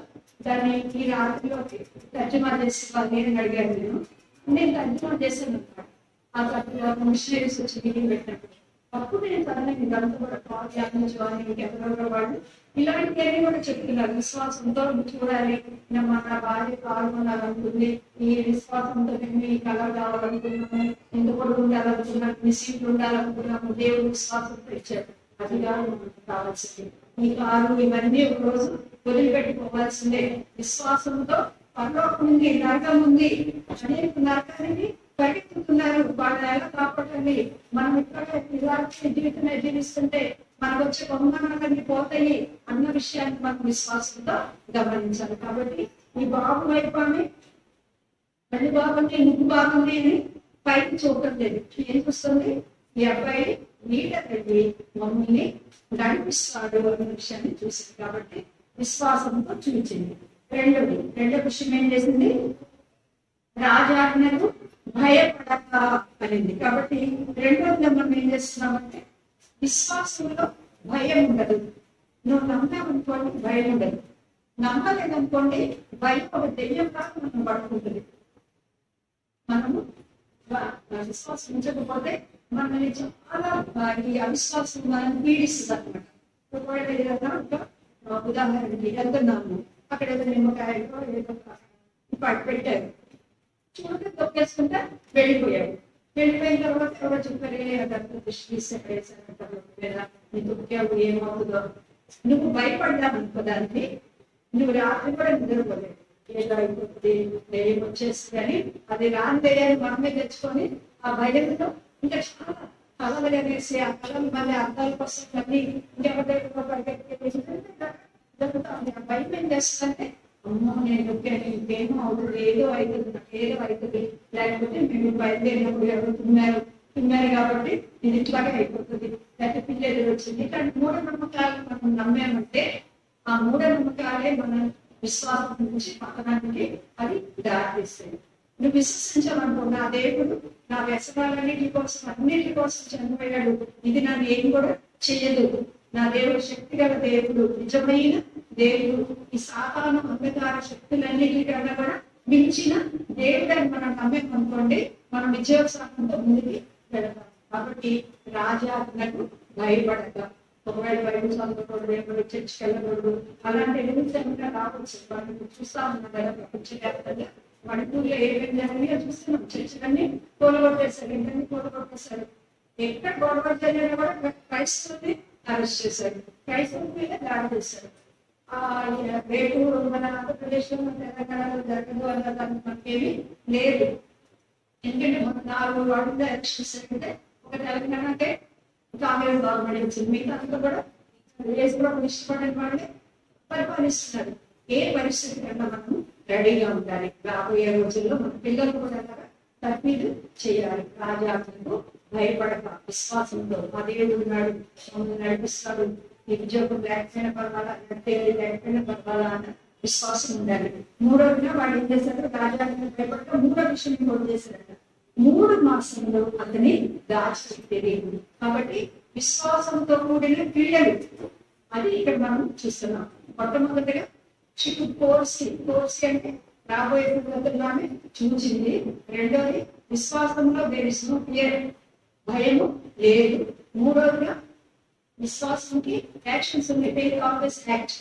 దాన్ని ఈ రాత్రిలోకి తర్జుమా చేసి నేను అడిగాను. నేను తర్జుమా చేశాను అనమాట. ఆ తర్వాత మిషనరీస్ వచ్చి మీటింగ్ పెట్టినప్పుడు అప్పుడు నేను చదివాను. ఇదంతా కూడా ధ్యానించాలి, ఎవరెవరో వాళ్ళు ఇలాంటివన్నీ కూడా చెప్తున్నారు. విశ్వాసంతో చూడాలి, మన భార్య పాల్గొనాలనుకుంది, ఈ విశ్వాసంతో మేము ఈ కళ కావాలనుకున్నాము, ఎందుకు ఉండాలనుకున్నాము, మీ సీట్లు ఉండాలనుకున్నాము, దేవుడు విశ్వాసంతో ఇచ్చారు. అది కాదు మనకు కావాల్సింది. ఈ కారు ఇవన్నీ ఒక రోజు వదిలిపెట్టుకోవాల్సిందే. విశ్వాసంతో పరలోకం ఉంది, నరకం ఉంది, అనేక నరకానికి పరిగెత్తుతున్నారు. వాళ్ళు ఎలా కాపాడండి, మనం ఇక్కడ జీవితమే జీవిస్తుంటే మనకు వచ్చే బహుమానాలన్నీ పోతాయి అన్న విషయాన్ని మనం విశ్వాసంతో గమనించాలి. కాబట్టి ఈ బాబు వైపు ఆమె అది బాగుంది, ముగ్గు బాగుంది అని పైకి చూడటం లేదు. ఏం చూస్తుంది, ఈ అబ్బాయి లీడర్ వెళ్ళి మమ్మల్ని నడిపిస్తాడు అన్న విషయాన్ని చూసింది. కాబట్టి విశ్వాసంతో చూచింది. రెండో విషయం ఏం చేసింది, రాజాజ్ఞకు భయపడక అనింది. కాబట్టి రెండోది మనం ఏం చేస్తున్నామంటే విశ్వాసంలో భయం ఉండదు. నువ్వు నమ్మావనుకోండి భయం ఉండదు, నమ్మలేదనుకోండి భయం ఒక దెయ్యం కాదు మనం పడుకుంటుంది. మనము విశ్వాసం ఉంచకపోతే మనల్ని చాలా ఈ అవిశ్వాసం మనం పీడిస్తుంది అనమాట. ఉదాహరణకి వెళ్తున్నాము, అక్కడ ఏదో నిమ్మకాయలో ఏదో పెట్టారు, చూడక తొక్కేసుకుంటా వెళ్ళిపోయాడు. వెళ్ళిపోయిన తర్వాత ఎవరో చెప్పారు నీ తొక్కావు ఏమవుతుందో. నువ్వు భయపడ్డావు దానికి, నువ్వు రాత్రి కూడా నిద్రపోలేదు. ఏదో అయిపోతుంది, ఏం వచ్చేస్తుంది అని అది రాని తెలియని మనమే తెచ్చుకొని ఆ భయంతో ఇంకా చాలా కళలు అనేసి ఆ కళలు మళ్ళీ అర్థాల కోసం మళ్ళీ ఇంకెవరి జరుగుతుంది. ఆ భయం ఏం చేస్తుందంటే అమ్మో నేను నొక్కాను, ఇంకేమో అవుతుంది, ఏదో అవుతుంది, లేకపోతే మేము బయలుదేరినప్పుడు ఎవరు తిన్నారు కాబట్టి ఇది ఇట్లాగే అయిపోతుంది, లేకపోతే పిల్లలు వచ్చింది. ఇట్లాంటి మూఢనమ్మకాలు మనం నమ్మామంటే ఆ మూఢనమ్మకాలే మన విశ్వాసం నుంచి పతనానికి అది దారితీస్తాయి. నువ్వు విశ్వసించాలనుకో, నా దేవుడు నా వ్యసనాలన్నిటి కోసం చనిపోయాడు, ఇది నన్ను ఏం కూడా చెయ్యదు, నా దేవుడు శక్తిగల దేవుడు, నిజమైన దేవుడు, ఈ సాతాను అంధకార శక్తులన్నిటికన్నా కూడా మించిన దేవుడని మనం నమ్మకనుకోండి, మనం విజయోత్సాహంతో ముందుకి వెళతాం. కాబట్టి రాజాజ్ఞకు భయపడక, ఒకవేళ బయట చదవకూడదు, ఎవరు చర్చికి వెళ్ళకూడదు, అలాంటి ఎదుగుతా రావచ్చు. వాళ్ళు చూస్తా ఉన్నాం కదా ప్రపంచవ్యాప్తంగా. మణిపూర్లో ఏమేమి జరిగినాయో చూస్తున్నాం. చర్చలన్నీ కూలగొట్టేశారు, ఇంటర్ని కూలగొట్టేశారు. ఎక్కడ గొడవ జరిగినా కూడా క్రైస్తవుని అరెస్ట్ చేశారు, క్రైస్తవుల మీద దాడి చేశారు. రేపు మన ఆంధ్రప్రదేశ్ లో తెలంగాణలో జరగదు అన్న దానికి మనకేమీ లేదు. ఎందుకంటే మన 4 వార్డుల ఎలక్షన్స్ అంటే ఒక తెలంగాణ అంటే కాంగ్రెస్ గవర్నమెంట్ వచ్చింది, మిగతా అంతా కూడా వేసుకోవడం ఇష్టపడిన వాళ్ళే పరిపాలిస్తున్నారు. ఏ పరిస్థితి కన్నా మనం రెడీగా ఉండాలి. రాబోయే రోజుల్లో మన పిల్లలు కూడా తప్పిదు చేయాలి. రాజాకు భయపడక విశ్వాసంతో ఆ దేవుడు ఉన్నాడు, మమ్మల్ని నడిపిస్తాడు, ఈ ఉద్యోగం లేకపోయినా పర్వాలా, లేకపోయినా పర్వాలా అన్న విశ్వాసం ఉండాలి. మూడోదిన వాడు ఏం చేశారు, రాజాకు భయపడక 3వ విషయం కూడా చేశారట. 3 మాసంలో అతని దాచిపెట్టేది. కాబట్టి విశ్వాసంతో కూడిన క్రియలు అది ఇక్కడ మనం చూస్తున్నాం. మొట్టమొదటిగా కోర్సి అంటే రాబోయే సందర్భంగానే చూచింది. రెండోది విశ్వాసంలో దేర్ ఇస్ నో ఫియర్, భయము లేదు. మూడోదిగా విశ్వాసంకి యాక్షన్స్ ఉన్నాయి, ఫెయిత్ ఆల్వేస్ యాక్ట్.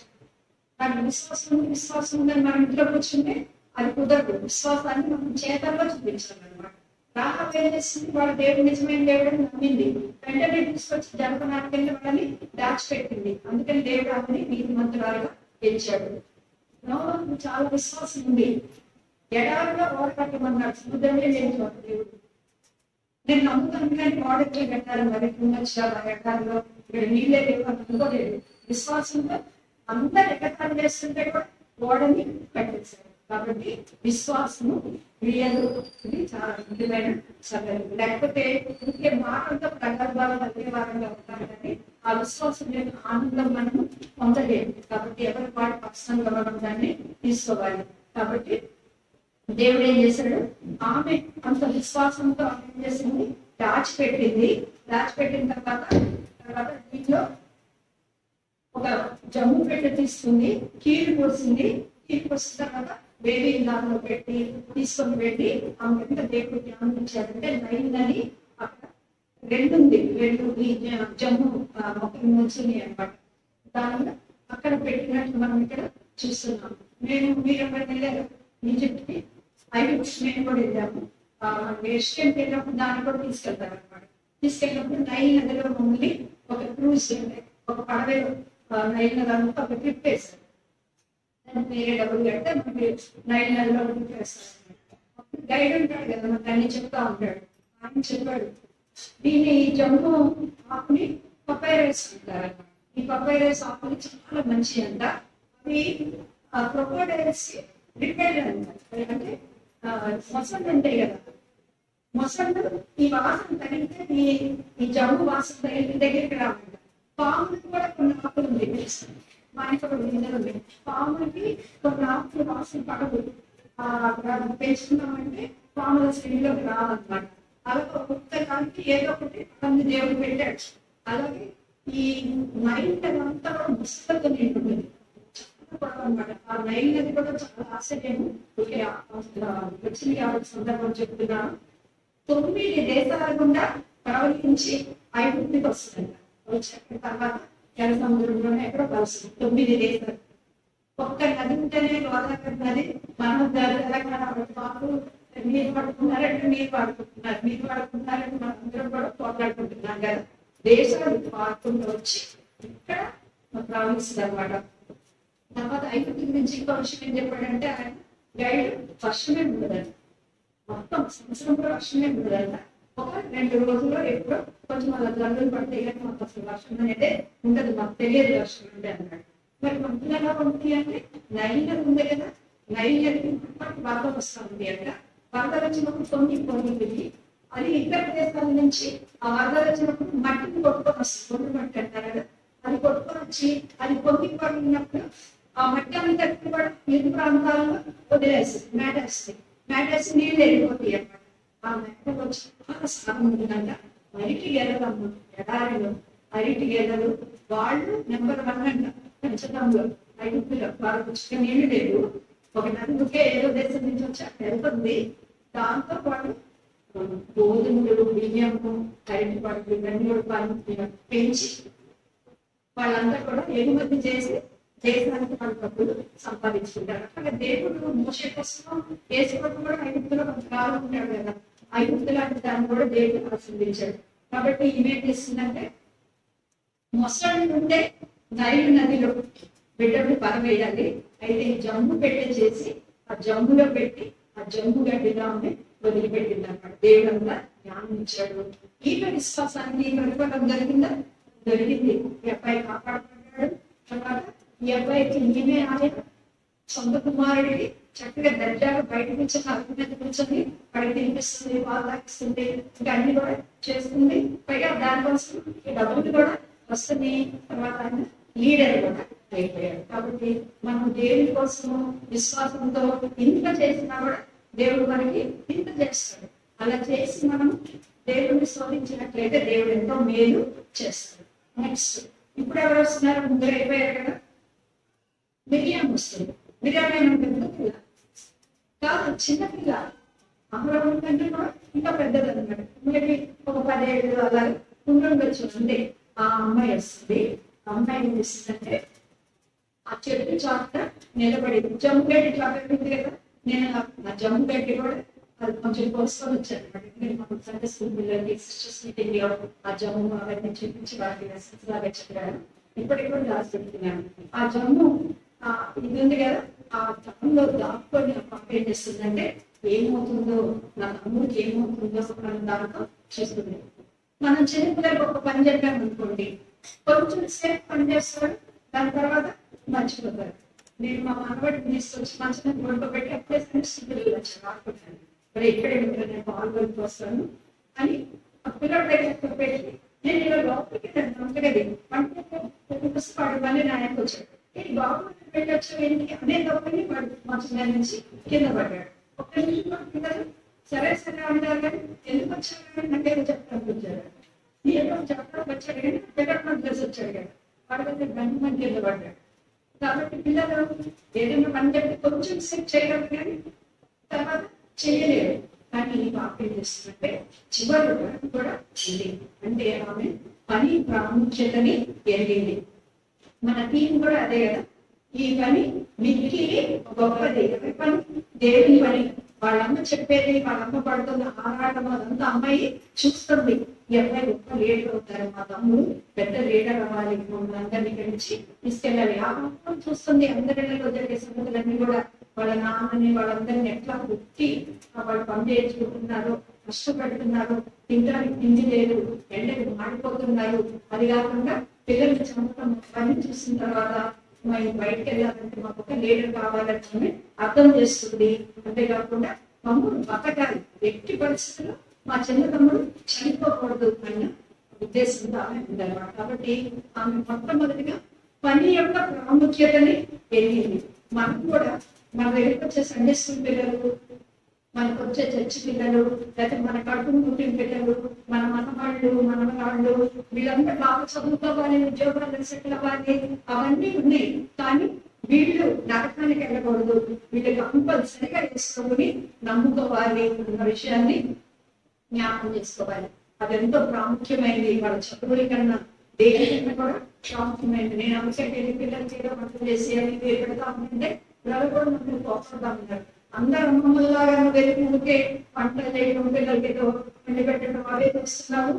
కానీ విశ్వాసం ఉందని మనం ఇంట్లో కూర్చుంటే అది కుదరదు. విశ్వాసాన్ని మనం చేతల్లో చూపించాలన్నమాట. రాహబ్ ఏం చేసింది, వాళ్ళ దేవుడు నిజమైన దేవుడు నమ్మింది, వెంటనే తీసుకొచ్చి జనపనాటకంలో వాళ్ళని దాచిపెట్టింది. అందుకని దేవుడు ఆమెని నీతిమంతురాలుగా గెలిచాడు. చాలా విశ్వాసం ఉంది. ఎడారిలో ఓడకట్టమన్నాడు, సముద్రమే లేదు దేవుడు. నేను నమ్ముతాను కానీ ఓడకే కట్టాలి, మరి వచ్చా ఎడారిలో ఇక్కడ నీళ్ళే లేవు అని అనుకోలేదు. విశ్వాసంతో అందరు ఎగతాళి చేస్తుంటే కూడా ఓడని కట్టేశారు. కాబట్టి విశ్వాసము క్రియలు ఇది చాలా ముఖ్యమైన సంగతి. లేకపోతే ఇంకే మాటలతో ప్రగల్భాలు కలిగే వారంగా ఉంటారు కానీ ఆ విశ్వాసం యొక్క ఆనందం మనము పొందలేము. కాబట్టి ఎవరి వాడు పర్సనల్గా మనం దాన్ని తీసుకోవాలి. కాబట్టి దేవుడు ఏం చేశాడు, ఆమె అంత విశ్వాసంతో ఆమె ఏం చేసింది, దాచిపెట్టిన తర్వాత దీంట్లో ఒక జమ్ము పెట్టి తీసుకుంది, కీలు పోసింది తర్వాత బేబీ దానిలో తీసుకొని పెట్టి ఆమె ఎంత దేవుడు జ్ఞానం ఇచ్చారంటే నైందని అక్కడ 2 ఈ జమ్ము మొక్కలు ముంచున్నాయి అనమాట. దానిలో అక్కడ పెట్టినట్టు మనం ఇక్కడ చూస్తున్నాం. మీరు ఎక్కడ వెళ్ళారు ఈజిప్ట్కి, ఐగుప్తు మేము కూడా వెళ్ళాము. ఏషియన్కి వెళ్ళినప్పుడు దాన్ని కూడా తీసుకెళ్తారు అనమాట. తీసుకెళ్ళినప్పుడు నైల్ నదిలో మమ్మల్ని ఒక క్రూజ్ అంటే ఒక పడవలో నైల్ నది అంతా ఒక ట్రిప్ వేశారు. దానికి వేరే డబ్బులు కడితే మనకి నైల్ నదిలో ట్రిప్ వేస్తారు. అప్పుడు గైడ్ ఉంటాడు కదా, మనకు అన్ని చెప్తా ఉంటాడు. ఆయన చెప్పాడు, దీన్ని ఈ జమ్ము ఆకుని పపైరైస్ అంటారు. ఈ పపైరైస్ ఆకులు చాలా మంచి అంట. అవి క్రొకోడైల్స్ రిపేర్ అంటారు. అంటే మొసళ్ళు ఉంటాయి కదా, మొసళ్ళు ఈ వాసన తగిలితే ఈ జమ్ము వాసన తగిలిన దగ్గరికి రావంట. పాములకి కూడా కొన్ని ఆకులు ఉంది, మనకి పాములకి కొన్ని ఆకులు వాసన పడదు. పెంచుకున్నామంటే పాముల శ్రేణిలోకి రావన్నమాట. అలాగే ఒక్కొక్కదానికి ఏదో ఒకటి అన్ని దేవుడు పెట్టాడు. అలాగే ఈ మైండ్ అంతా కూడా ముస్తతో నిండుతుంది అనమాట. ఆ నైల్ నది కూడా చాలా ఆశ్చర్యం. వచ్చింది కాబట్టి సందర్భం చెప్తున్నాను. 9 దేశాల గుండా ప్రవహించి ఐగుప్తుకి వస్తుందంట. వచ్చాక తర్వాత ఎర్ర సముద్రంలోనే ఎక్కడో కలుస్తుంది 9 దేశాలు. ఒక్క నది ఉంటేనే గోదావరి నది, మన తెలంగాణ మాకు నీరు పడుతున్నారంటే నీరు వాడుకుంటున్నారంటే మన అందరం కూడా పోట్లాడుకుంటున్నాం కదా. దేశాలు పాడుకుంటూ వచ్చి ఇక్కడ ప్రవహిస్తుంది అనమాట. తర్వాత ఐగుప్తు గురించి ఇంకో విషయం ఏం చెప్పాడంటే ఆయన గైడ్ వర్షమే ఉండదంట, మొత్తం సంవత్సరం కూడా వర్షమే ఉండదంట. ఒక 2 రోజుల్లో ఎప్పుడో కొంచెం అలా గల్లులు పడితే కానీ మాకు అసలు వర్షం అనేది ఉండదు, మాకు తెలియదు వర్షం అంటే అన్నాడు. మరి మనకు ఎలా ఉంటుంది అంటే నైల్ నది ఉంది కదా, నైల్ నదికి వరద వస్తూ ఉంది అంట. వరద వచ్చినప్పుడు పొంగిపోయింది. అది ఇతర దేశాల నుంచి ఆ వరద వచ్చినప్పుడు మట్టిని కొట్టుకొని వస్తుంది, పొంగి మట్టి అంటారు కదా, అది కొట్టుకొని వచ్చి అది పొంగిపోయినప్పుడు ఆ మట్టి అంతా కూడా ఇరు ప్రాంతాల్లో వదిలేస్తుంది, మేటేసి నీళ్ళు వెళ్ళిపోతాయి అన్నమాట. ఆ మెట్టలు వచ్చి చాలా స్థానం ఉంటుందంట. అరటి గెలలమ్మ ఎడారిలో అరటి గెలలు వాళ్ళు నెంబర్ 1 అంట పెంచడంలో. ఐగుప్తులో వాళ్ళకి వచ్చిన నీళ్లు లేదు, ఒక నదుకే ఏదో దేశం నుంచి వచ్చి అక్కడ వెళ్తుంది. దాంతో వాళ్ళు గోధుమలు, బియ్యము, అరటి పళ్ళు ఇవన్నీ కూడా పెంచి వాళ్ళంతా కూడా ఎగుమతి చేసి దేశానికి వాళ్ళ డబ్బులు సంపాదించుకుంటారు. అక్కడ దేవుడు మోషే కోసం వేసుకోవడం కూడా ఐగుప్తులో కొంతకాలం ఉంటాడు కదా. ఐగుప్తు లాంటి దాన్ని కూడా దేవుడు ఆశీర్వదించాడు. కాబట్టి ఈమెం చేసిందంటే మొసళ్ళు ఉంటే నైలు నదిలో బిడ్డను పరవేయాలి. అయితే జమ్ము పెట్టే చేసి ఆ జమ్ములో పెట్టి ఆ జమ్ము గడ్డిలో ఆమె వదిలిపెట్టింది అన్నమాట. దేవుడంతా జ్ఞానం ఇచ్చాడు. ఈమె విశ్వాసానికి ప్రతిఫలం దొరికింది. ఈ అబ్బాయి కాపాడబడ్డాడు. తర్వాత ఈ అబ్బాయికి ఈమె ఆయన సొంత కుమారుడికి చక్కగా దర్జాగా బయట కూర్చొని అరుగు మీద కూర్చొని వాడికి తినిపిస్తుంది, పాలు తాగిస్తుంది, ఇంకా అన్ని కూడా చేస్తుంది. పైగా దానికోసం డబ్బులు కూడా వస్తుంది. తర్వాత ఆయన లీడర్ కూడా అయిపోయాడు. కాబట్టి మనం దేవుని కోసము విశ్వాసంతో ఇంత చేసినా కూడా దేవుడు మనకి ఇంత చేస్తాడు. అలా చేసి మనం దేవుడిని శోధించినట్లయితే దేవుడు ఎంతో మేలు చేస్తాడు. నెక్స్ట్ ఇప్పుడు ఎవరు వస్తున్నారు? ముగ్గురు అయిపోయారు కదా. మిరియాం వస్తుంది. మిరియాం పెద్ద పిల్ల కాదు, చిన్న పిల్ల. అమరావతి కంటే కూడా ఇంకా పెద్దది అనమాట. మేబీ ఒక 10 ఏళ్ళు అలా ఉండొచ్చు. అంటే ఆ అమ్మాయి వస్తుంది. ఆ అమ్మాయి ఏం చేస్తుందంటే ఆ చెట్టు చాట నిలబడి జమ్ము గడ్డి చాట ఉంది కదా, నేను ఆ జమ్ము గడ్డి కూడా అది కొంచెం కోసుకొని వచ్చాను అనమాట. ఎందుకంటే మాకు సండే స్కూల్ పిల్లలకి సిస్టర్స్ మీటింగ్ లో ఆ జమ్ము అవన్నీ చూపించి వాళ్ళకి లెసన్స్ లాగా చెప్పాను. ఇప్పటికి రాసి పెడుతున్నాను. ఆ జమ్ము ఇది ఉంది కదా, ఆ జమ్ములో దాక్కొని ఏం చేస్తుందంటే ఏమవుతుందో, నా తమ్ముడికి ఏమవుతుందో మనం దాంట్లో చూస్తుంది. మనం చిన్నపిల్లలకు ఒక పని చెప్పాము అనుకోండి, కొంచెం సేపు పని చేస్తాడు, దాని తర్వాత మర్చిపోతారు. నేను మా మనవాడిని తీసుకొచ్చి మంచిగా గొడవపెట్టి అప్పుడే పిల్లలు వచ్చాను ఆడుకుంటాను. మరి ఎక్కడే ఉంటాను, నేను పాల్గొని వస్తాను అని ఆ పిల్లల దగ్గర పెట్టి నేను ఇలా లోపలికి అంతగది అంటే పుస్తకాడు మళ్ళీ నా ఆయనకు వచ్చాడు. ఇది బాగుంది పెట్టచ్చు ఏంటి అనే తప్పని వాడు మంచిగా నుంచి కింద పడ్డాడు. ఒక్క నిమిషం పిల్లలు సరే సరే అంటారు కానీ ఎందుకు వచ్చాడు నాకేదో చెప్పడానికి వచ్చాడు. ఏదో చెప్పడానికి వచ్చాడు కానీ పిల్లలు మనకు తెలిసి వచ్చాడు కదా, వాడికైతే గంట మంది కింద పడ్డాడు. కాబట్టి పిల్లలు ఏదైనా పని చెప్తే కొంచెం సేపు చేయగలరు కానీ తర్వాత చేయలేరు. కానీ పాప ఏం చేస్తుందంటే చివరి వరకు కూడా ఉంది. అంటే ఆమె పని ప్రాముఖ్యతని ఎరిగింది. మన టీం కూడా అదే కదా, ఈ పని మిక్కి గొప్పది. పని దేవుని పని. వాళ్ళమ్మ చెప్పేది, వాళ్ళమ్మ పడుతున్న ఆరాటం అదంతా అమ్మాయి చూస్తుంది. ఈ అబ్బాయి గొప్ప లీడర్ అవుతారు, మా తమ్ముడు పెద్ద లీడర్ అవ్వాలి, మమ్మల్ని అందరినీ కలిసి తీసుకెళ్ళాలి. ఆ అమ్మ చూస్తుంది అందరిలో జరిగే సంగతులన్నీ కూడా. వాళ్ళ నాన్నని వాళ్ళందరినీ ఎట్లా పుట్టి వాళ్ళు పని చేయించుకుంటున్నారు, కష్టపడుతున్నారు, తినడానికి తిండి లేదు, ఎండకి మాడిపోతున్నారు. అది కాకుండా పిల్లల్ని చంపడం పని చూసిన తర్వాత మేము బయటకు వెళ్ళాలంటే మాకు ఒక లీడర్ కావాలని అర్థం చేస్తుంది. అంతేకాకుండా తమ్ముడు బతకాలి, ఎట్టి పరిస్థితుల్లో మా చిన్న తమ్ముడు చనిపోకూడదు అన్న ఉద్దేశంతో ఆమె ఉందన్నమాట. కాబట్టి ఆమె మొట్టమొదటిగా పని యొక్క ప్రాముఖ్యతని ఎరిగింది. మనకు కూడా మన దగ్గరికి వచ్చే సండే స్కూల్ పిల్లలు, మనకు వచ్చే చర్చి పిల్లలు, లేకపోతే మన కడుపును పుట్టిన పిల్లలు, మన మనవాళ్ళు మనవరాళ్ళు, వీళ్ళందరూ బాగా చదువుకోవాలి, ఉద్యోగాలు సెటిల్ అవ్వాలి, అవన్నీ ఉన్నాయి. కానీ వీళ్ళు నరకానికి వెళ్ళకూడదు, వీళ్ళు కంపల్సరిగా వేసుకొని నమ్ముకోవాలి అన్న విషయాన్ని జ్ఞాపకం చేసుకోవాలి. అదెంతో ప్రాముఖ్యమైనది. వాళ్ళ చదువుల కన్నా దేనికన్నా కూడా ప్రాముఖ్యమైనది. నేను అందుకే పిల్లలకి ఏదో వంట చేసి అని పెడతా ఉంటే పిల్లలు కూడా మనం కోపడతా ఉన్నారు. అందరూ అమ్మమ్మలాగా వెళ్ళి ఊరికే వంట చేయడం, పిల్లలకి ఏదో వండి పెట్టడం అవే చూస్తున్నాము.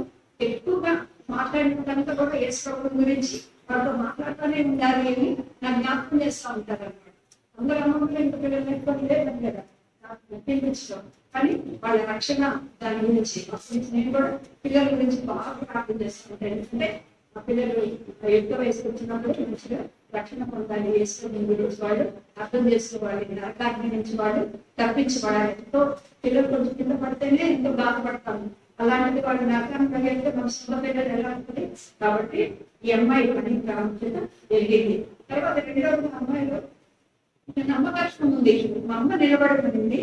ఎక్కువగా మాట్లాడినంత కూడా వేసుకోవడం గురించి వాళ్ళతో మాట్లాడుతూనే ఉండాలి అని నాకు జ్ఞాపకం చేస్తూ ఉంటారు అన్నమాట. అందరూ అమ్మమ్మలు ఇంత పిల్లలు పెట్టుకొని లేదని కదా నాకు నప్పించడం. కానీ వాళ్ళ రక్షణ దాని గురించి అప్పటి నుంచి నేను కూడా పిల్లల గురించి బాగా ప్రార్థన చేస్తూ ఉంటాను. ఎందుకంటే ఆ పిల్లలు యుక్త వయసు వచ్చినప్పుడు మంచిగా రక్షణ పొందాలి, వేసుకుని గురించి వాళ్ళు అర్థం చేసుకోవాలి, నరకాగ్ని నుంచి వాళ్ళు తప్పించబడాలి. ఎంతో పిల్లలు కొంచెం కింద పడితేనే ఎంతో బాధపడతాము. అలాంటిది వాళ్ళు నరకాన్ని కలిగితే మన సొంత పిల్లలు ఎలా ఉంటుంది. కాబట్టి ఈ అమ్మాయి పని ప్రాముఖ్యత జరిగింది. తర్వాత రెండవ అమ్మాయిలో నమ్మకం ఉంది. మా అమ్మ నిలబడుతుంది,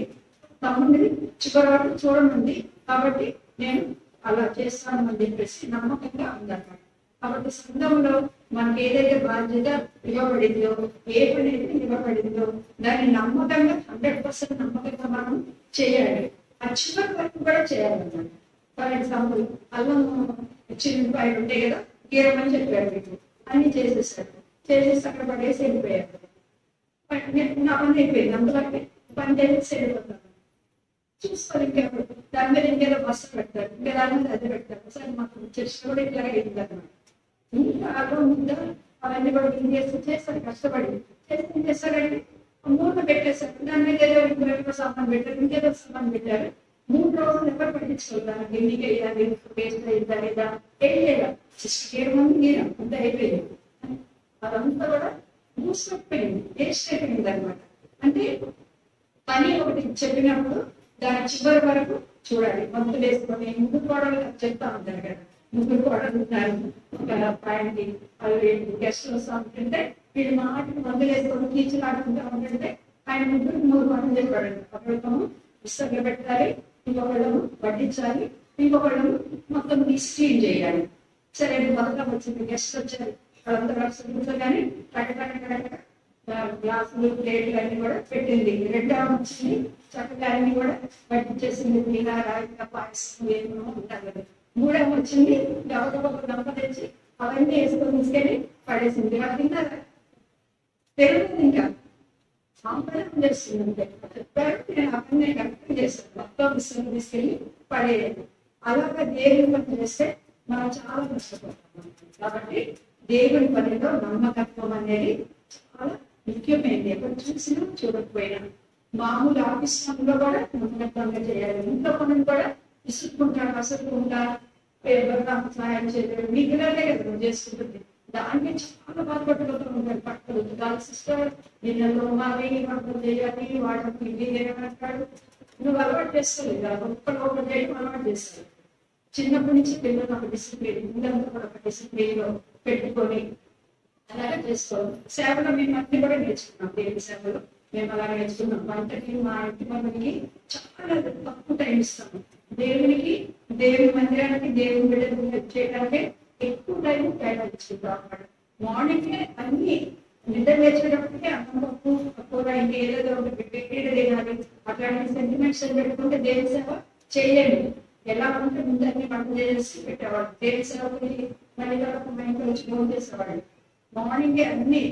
తమ్ముడిని చివరి వరకు చూడనుంది, కాబట్టి నేను అలా చేస్తాను అని చెప్పేసి నమ్మకంగా ఉందన్నమాట. కాబట్టి సంఘంలో మనకి ఏదైతే బాధ్యత ఇవ్వబడిందో, ఏ పని అయితే ఇవ్వబడిందో దాన్ని నమ్మకంగా 100% నమ్మకంగా మనం చేయాలి. ఆ చివరి వరకు కూడా చేయాలన్నమాట. ఫర్ ఎగ్జాంపుల్ అల్లం చిన్నపాయలు ఉంటాయి కదా, గీరమని చెప్పాడు, మీకు అన్ని చేసేసాడు. చేసేసి అక్కడ పడేసి వెళ్ళిపోయాడు. నా పని అయిపోయింది, అందులోకి పని చేసి వెళ్ళిపోతాను. చూసుకోవాలి. ఇంకెప్పుడు దాని మీద ఇంకేదో బస్సు పెడతారు, ఇంకా దాని మీద అది పెడతారు. ఒకసారి మాకు చర్చ కూడా ఇట్లాగే అయింది అనమాట. ఇంకా అదో ముద్ద అవన్నీ కూడా చేస్తారు కష్టపడి చేసి ఏం చేస్తారంటే మూడు పెట్టేశారు. దాని మీద ఏదో సామాన్ పెట్టారు, ఇంకేదో సామాన్ పెట్టారు. 3 రోజులు ఎవరు పట్టించుకోవాలి, గిన్నెకి వేయాలి, పేస్ట్ అయిందా లేదా ఏం చేయాలి, జస్ట్ 7 మంది నేను అంత అయిపోయింది. అదంతా కూడా మూసిపోయింది, వేస్ట్ అయిపోయింది అనమాట. అంటే పని ఒకటి చెప్పినప్పుడు దాని చివరి వరకు చూడాలి. మందులు వేసుకొని ముగ్గురు కోడలు చెప్తా ఉంటారు కదా, ముగ్గురు కోడలు ఉంటారు, ఒక పాయింట్ అవి గెస్ట్ వస్తా ఉంటుంటే వీళ్ళు మాటలు మందులు వేసుకొని కీచులు ఆడుకుంటా ఉంటుంటే ఆయన ముగ్గురికి 3 పనులు చెప్పాడు. ఒకళ్ళము పుస్తకాలు పెట్టాలి, ఇంకొకళ్ళము వడ్డించాలి, ఇంకొకళ్ళము మొత్తం క్లీన్ చేయాలి. సరే బతుకమ్మ వచ్చింది, గెస్ట్ వచ్చారు, వాళ్ళందరూ కూర్చోగానే కట్టకట్ట గ్లాసులు ప్లేట్లు అన్ని కూడా పెట్టింది. 2వ వచ్చింది చక్కగా అన్ని కూడా వడ్డించేసింది, పులిహార ఇంకా పాయసం ఏమో ఉంటారు కదా. 3వ వచ్చింది గబగబ గంప తెచ్చి అవన్నీ వేసుకొని తీసుకెళ్ళి పడేసింది. వాళ్ళు తిన్నారా? తెలియదు. ఇంకా సాంప్రదాయం చేస్తుంది అంతే. చెప్పారు, నేను అవన్నీ కరెక్ట్ చేస్తాను, మొత్తం విషయం తీసుకెళ్ళి పడేయాలి. అలాగా దేవుని పని చేస్తే మనం చాలా కష్టపడతాం. కాబట్టి దేవుని పనిలో నమ్మకత్వం అనేది చాలా ముఖ్యమైనది. ఎక్కడ చూసినా చూడకపోయినా మామూలు ఆఫీస్ పనుల్లో కూడా నమ్మకత్వంగా చేయాలి. ఇంట్లో పనులు కూడా విసుక్కుంటా కసుకుంటా ఎవరైనా సహాయం చేయలేదు మిగిలినే కదా చేసుకుంటుంది. దాన్ని చాలా బాధపడిపోతూ ఉంటారు. పక్కలు దాని సిస్టర్ వీళ్ళలో మావి వంటలు చేయాలి, వాళ్ళకి ఇల్లు ఏమంటాడు, నువ్వు అలవాటు చేసుకోలేదు, ఒక్కరు ఒకటి చేయడం అలవాటు చేస్తారు. చిన్నప్పటి నుంచి పిల్లలు ఒక డిసిప్లిన్, పిల్లలతో కూడా ఒక డిసిప్లిన్ లో పెట్టుకొని అలాగే చేసుకోవాలి. సేవలో మేము అన్ని కూడా నేర్చుకున్నాం. దేవుని సేవలో మేము అలా నేర్చుకున్నాం. వంటకి మా ఇంటి పనులకి చాలా తక్కువ టైం ఇస్తాము. దేవునికి, దేవుని మందిరానికి, దేవుని బిడ్డలు చేయడానికి ఎక్కువ టైం కేటాయించుకుంటాం అన్నమాట. మార్నింగే అన్ని నిద్ర లేచేటప్పటికే అన్నం పప్పు కూర ఇంకా ఏదేదో పెట్టేది తినాలి. అట్లాంటి సెంటిమెంట్స్ పెట్టుకుంటే దేవుని సేవ చేయండి. ఎలా ఉంటే ముందరినీ వంట చేసి పెట్టేవాళ్ళు. దేవుని సేవకి మళ్ళీ మా ఇంట్లో వచ్చి ఫోన్ చేసేవాళ్ళు. మార్నింగే అన్ని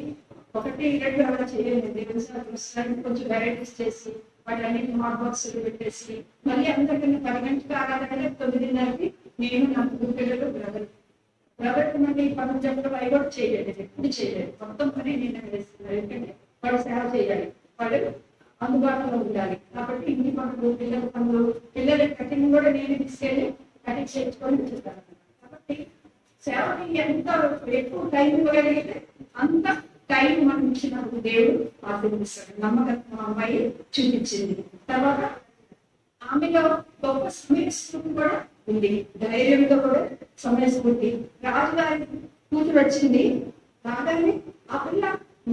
1-2 అలా చేయండి. దేవుని సేవ చూస్తానికి కొంచెం వెరైటీస్ చేసి వాటన్నిటి హాట్ బాక్స్ పెట్టేసి మళ్ళీ అందరికన్నా 10 గంటలకు ఆగాలంటే 9:30కి నేను నా పిల్లలు బ్రదర్ మళ్ళీ పనులు చెప్పడం అవి కూడా చేయలేదు, ఎప్పుడు చేయలేదు. మొత్తం పని నేను వేస్తున్నాను. ఎందుకంటే వాడు సేవ చేయాలి, వాడు అందుబాటులో ఉండాలి. కాబట్టి ఇంటి పనులు, పిల్లల పనులు, పిల్లల కటింగ్ కూడా నేను తీసుకెళ్ళి కటింగ్ చేయించుకొని చెప్తాను. కాబట్టి సేవకి ఎంత ఎక్కువ టైం ఇవ్వగలిగితే అంత టైం మనం ఇచ్చినప్పుడు దేవుడు ఆశీర్వదిస్తాడు. నమ్మకత్వం అమ్మాయి చూపించింది. తర్వాత ఆమెలో గొప్ప సమయస్ఫూర్తి కూడా ఉంది, ధైర్యంతో కూడా సమయస్ఫూర్తి. రాజుగారి కూతురు వచ్చింది, రాగానే ఆ పిల్ల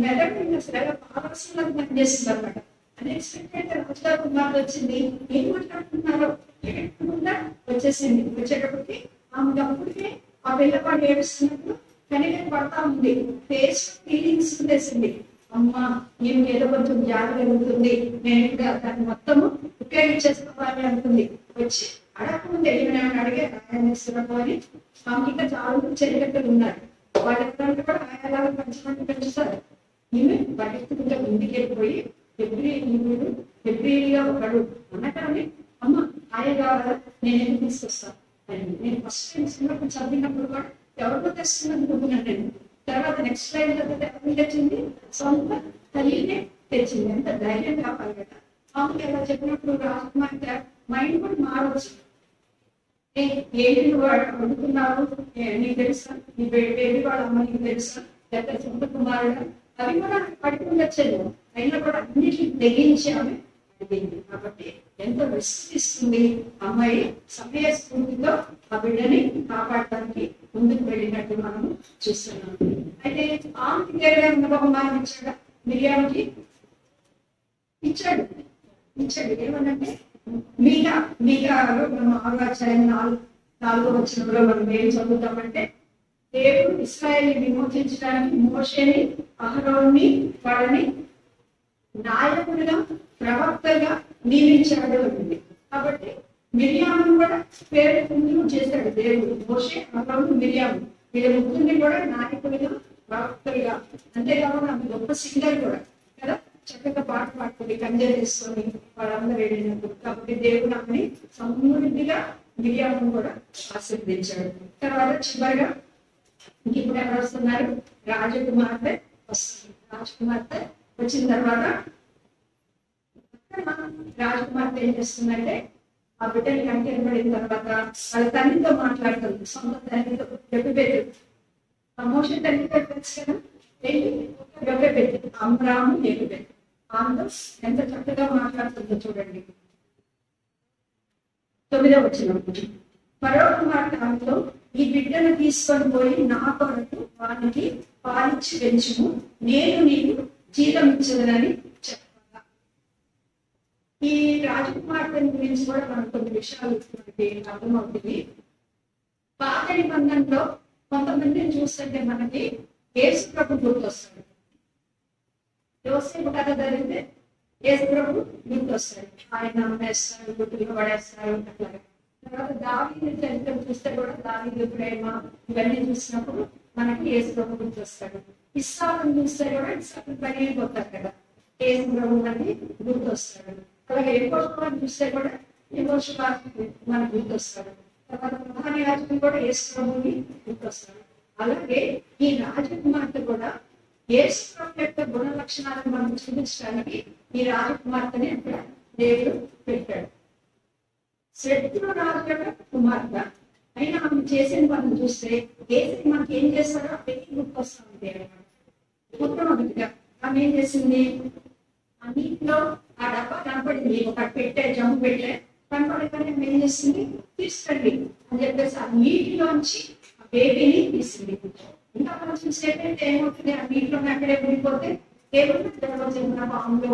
మెదడు అసలు పాదర్శనలకు పనిచేస్తుంది అనమాట. అన్ఎక్స్పెక్టెడ్ రాజుగారి కుమారుడు వచ్చింది, ఏం మాట్లాడుతున్నారో ఎక్కకుండా వచ్చేసింది. వచ్చేటప్పటికి ఆమె అప్పటికే ఆ పిల్లవాడు ఏడుస్తున్నప్పుడు కనిగా పడతా ఉంది. ఫేస్ ఫీలింగ్స్ వేసింది. అమ్మా నేను ఏదో కొంచెం జాలి కలుగుతుంది, నేను కూడా దాన్ని మొత్తము ఉపయోగించేసుకోవాలి అనుకుంది. వచ్చి అడగకుండా ఏమైనా అడిగే రాయనిస్తున్నాము అని ఆమెకి ఇంకా చాలా చెరిగట్టలు ఉన్నారు. వాళ్ళందరూ కూడా ఆయాలాగా పెంచుతారు. ఈమె పరిస్థితిగా ముందుకు వెళ్ళిపోయి ఎవ్రీగా ఒకడు అనగానే అమ్మ ఆయ కావాలా, నేను ఎందుకు తీసుకొస్తాను అని. నేను ఫస్ట్ టైం చిన్నప్పుడు చదివినప్పుడు కూడా ఎవరితో తెస్తుంది అనుకుంటున్నాను నేను. తర్వాత నెక్స్ట్ టైం చదివితే ఎవరు తెచ్చింది, సొంత తల్లినే తెచ్చింది. ఎంత ధైర్యం కావాలి కదా. ఆమెకి ఎలా చెప్పినప్పుడు రాజకుమార్తె మైండ్ కూడా మారవచ్చు. ఏంటి నువ్వు అనుకున్నావు, నీకు తెలుసా, నీ బేబీ వాళ్ళ అమ్మ నీకు తెలుసా, లేకపోతే సొంత కుమారుడు, అవి కూడా పడుకుని వచ్చాను. అయినా కూడా అన్నిటిని తెగించి ఆమె అడిగింది. కాబట్టి ఎంతో విశ్వసిస్తుంది అమ్మాయి. సమయస్ఫూర్తితో ఆ బిడ్డని కాపాడటానికి ముందుకు వెళ్ళినట్టు మనం చూస్తున్నాం. అయితే ఆమెకి దేవుడే ఉన్న బహుమానం ఇచ్చాడు, మిరియానికి ఇచ్చాడు. ఏమనంటే మీగా మనం 6వ అధ్యాయం 4వ వచనంలో మనం ఏం చదువుతామంటే, దేవుడు ఇశ్రాయేలుని విమోచించడానికి మోషేని, అహరోన్ని వాళ్ళని నాయకులుగా, ప్రవక్తగా నియమించాడు అంటుంది. కాబట్టి మిరియామును కూడా పేరు ముందు చేశాడు దేవుడు. మోషే, అహరోను, మిరియాము వీళ్ళ ముగ్గురిని కూడా నాయకులుగా, ప్రవక్తలుగా. అంతేకాకుండా ఆమె గొప్ప సింగర్ కూడా కదా, చక్కగా పాట పాడుతుంది కంజలు తీసుకొని వాళ్ళందరూ వెళ్ళినప్పుడు. కాబట్టి దేవుడు ఆమెని సమృద్ధిగా మిరియాలను కూడా ఆశీర్వదించాడు. తర్వాత చివరిగా ఇప్పుడు ఎవరు వస్తున్నారు? రాజకుమార్తె వస్తుంది. రాజకుమార్తె వచ్చిన తర్వాత రాజకుమార్తె ఏం చేస్తుందంటే ఆ బిడ్డని కంటిపడిన తర్వాత వాళ్ళ తండ్రితో మాట్లాడుతుంది. సొంత తండ్రితో డబ్బుపెట్టు ప్రమోషన్ తండ్రి పెట్టచ్చు కదా, డబ్బుపెట్టు అమ్రాము డబ్బుపెట్టు. ఆమెతో ఎంత చక్కగా మాట్లాడుతుందో చూడండి. 9వ వచనం. ఫరో కుమార్తె ఆమెతో, ఈ బిడ్డను తీసుకొని పోయి నా కొరకు వానికి పాలిచ్చి పెంచుము, నేను నీకు జీతం ఇచ్చదనని చెప్పగా. ఈ రాజకుమార్తెని గురించి కూడా మనకు కొన్ని విషయాలు మనకి అర్థమవుతుంది. పాత నిబంధనలో కొంతమందిని చూస్తుంటే మనకి యేసు ప్రభు గుర్తొస్తాడు. యోసేపు కథ జరిగితే యేసు ప్రభు గుర్తొస్తాడు. ఆయన అమ్మేస్తాడు, గుర్తులు పడేస్తాడు అట్లాగా. తర్వాత దావీదు చరిత్ర చూస్తే కూడా దావీదు ప్రేమ ఇవన్నీ చూసినప్పుడు మనకి యేసు ప్రభు గుర్తొస్తాడు. ఇస్సాకుని చూస్తే కూడా ఇస్సాకు పగిలిపోతారు కదా, యేసు ప్రభు అని గుర్తొస్తాడు. అలాగే యెహోషువని చూస్తే కూడా యెహోషువ మనకు గుర్తొస్తాడు. తర్వాత ప్రధాన యాజకులు కూడా యేసు ప్రభుని గుర్తొస్తాడు. అలాగే ఈ రాజకుమార్తె కూడా యేసు ప్రభు యొక్క గుణ లక్షణాలను మనం చూపించడానికి ఈ రాజకుమార్తెని అక్కడ దేవుడు పెట్టాడు. శత్రు రాజు యొక్క కుమార్తె అయినా ఆమె చేసిన పనులు చూస్తే ఏసీ మనకి ఏం చేస్తాడో అదే గుర్తొస్తుంది. మొట్టమొదటిగా ఆమె ఏం చేసింది? ఆ నీటిలో ఆ డబ్బా కనపడింది, ఒక పెట్టే జమ్ము పెట్టే కనపడగానే ఏం చేసింది? తీసుకోండి అని చెప్పేసి ఆ నీటిలోంచి ఆ బేబీని తీసింది. ఇంకా కొంచెం సేపు అయితే ఏమవుతుంది? ఆ నీటిలో అక్కడే ఉండిపోతే ఏమన్నా పాములో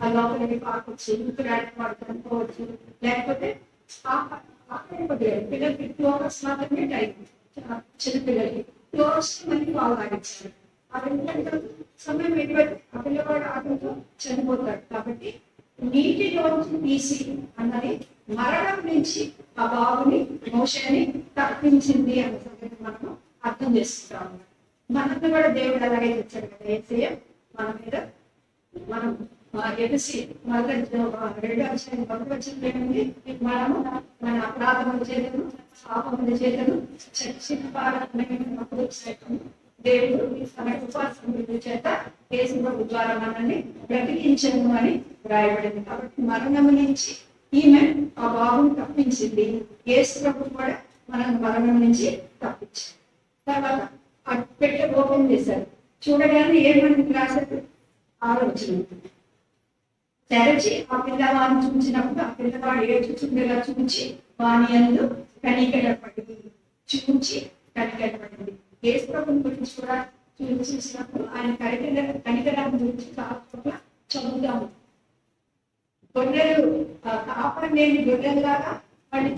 ఆ లోపలికి పాకొచ్చి ఇంటికి పడుకోవచ్చు, లేకపోతే పిల్లలకి 2 hours మాత్రమే టైం. చిన్నపిల్లలకి 2 hours మళ్ళీ పాలు తాగించారు. ఆ 2 గంటల సమయం ఎటువంటి ఆ పిల్లవాడు ఆటంతో చనిపోతాడు. కాబట్టి నీటిలోంచి తీసి అన్నది మరణం నుంచి ఆ బాబుని మోషేని తప్పించింది అన్న సంగతి మనం అర్థం చేసుకుంటాము. మనకు కూడా దేవుడు అలాగే తెచ్చాడు కదా. యేసయ్య మన మీద మనం ఎగసి మళ్ళీ 2 అధ్యాయం 1 వచ్చింది. మనము మన అపరాధముల చేతను పాపముల చేతను చచ్చిపోయినప్పుడు సైతం దేవుడు తన కృపాసమృద్ధి చేత యేసు ప్రభు ద్వారా మనల్ని బ్రతికించను అని రాయబడింది. కాబట్టి మరణము నుంచి ఈమె ఆ బాబుని తప్పించింది. యేసు ప్రభు కూడా మనల్ని మరణం నుంచి తప్పించింది. తర్వాత ఆ పెట్టె ఓపెన్ చేశారు. చూడగానే ఏమని రాశారు? 6వ వచనం. తెరచి ఆ పిల్లవాడిని చూసినప్పుడు ఆ పిల్లవాడు ఏడ్చుచుండగా చూచి వాని యందు కనికరపడింది. చూచి కనికరపడింది. యేసు ప్రభుని గురించి కూడా చూసినప్పుడు ఆయన కనికరాన్ని గురించి చాలా చోట్ల చదువుతాము. గొర్రెలు కాపరి లేని గొర్రెల్లాగా వాళ్ళు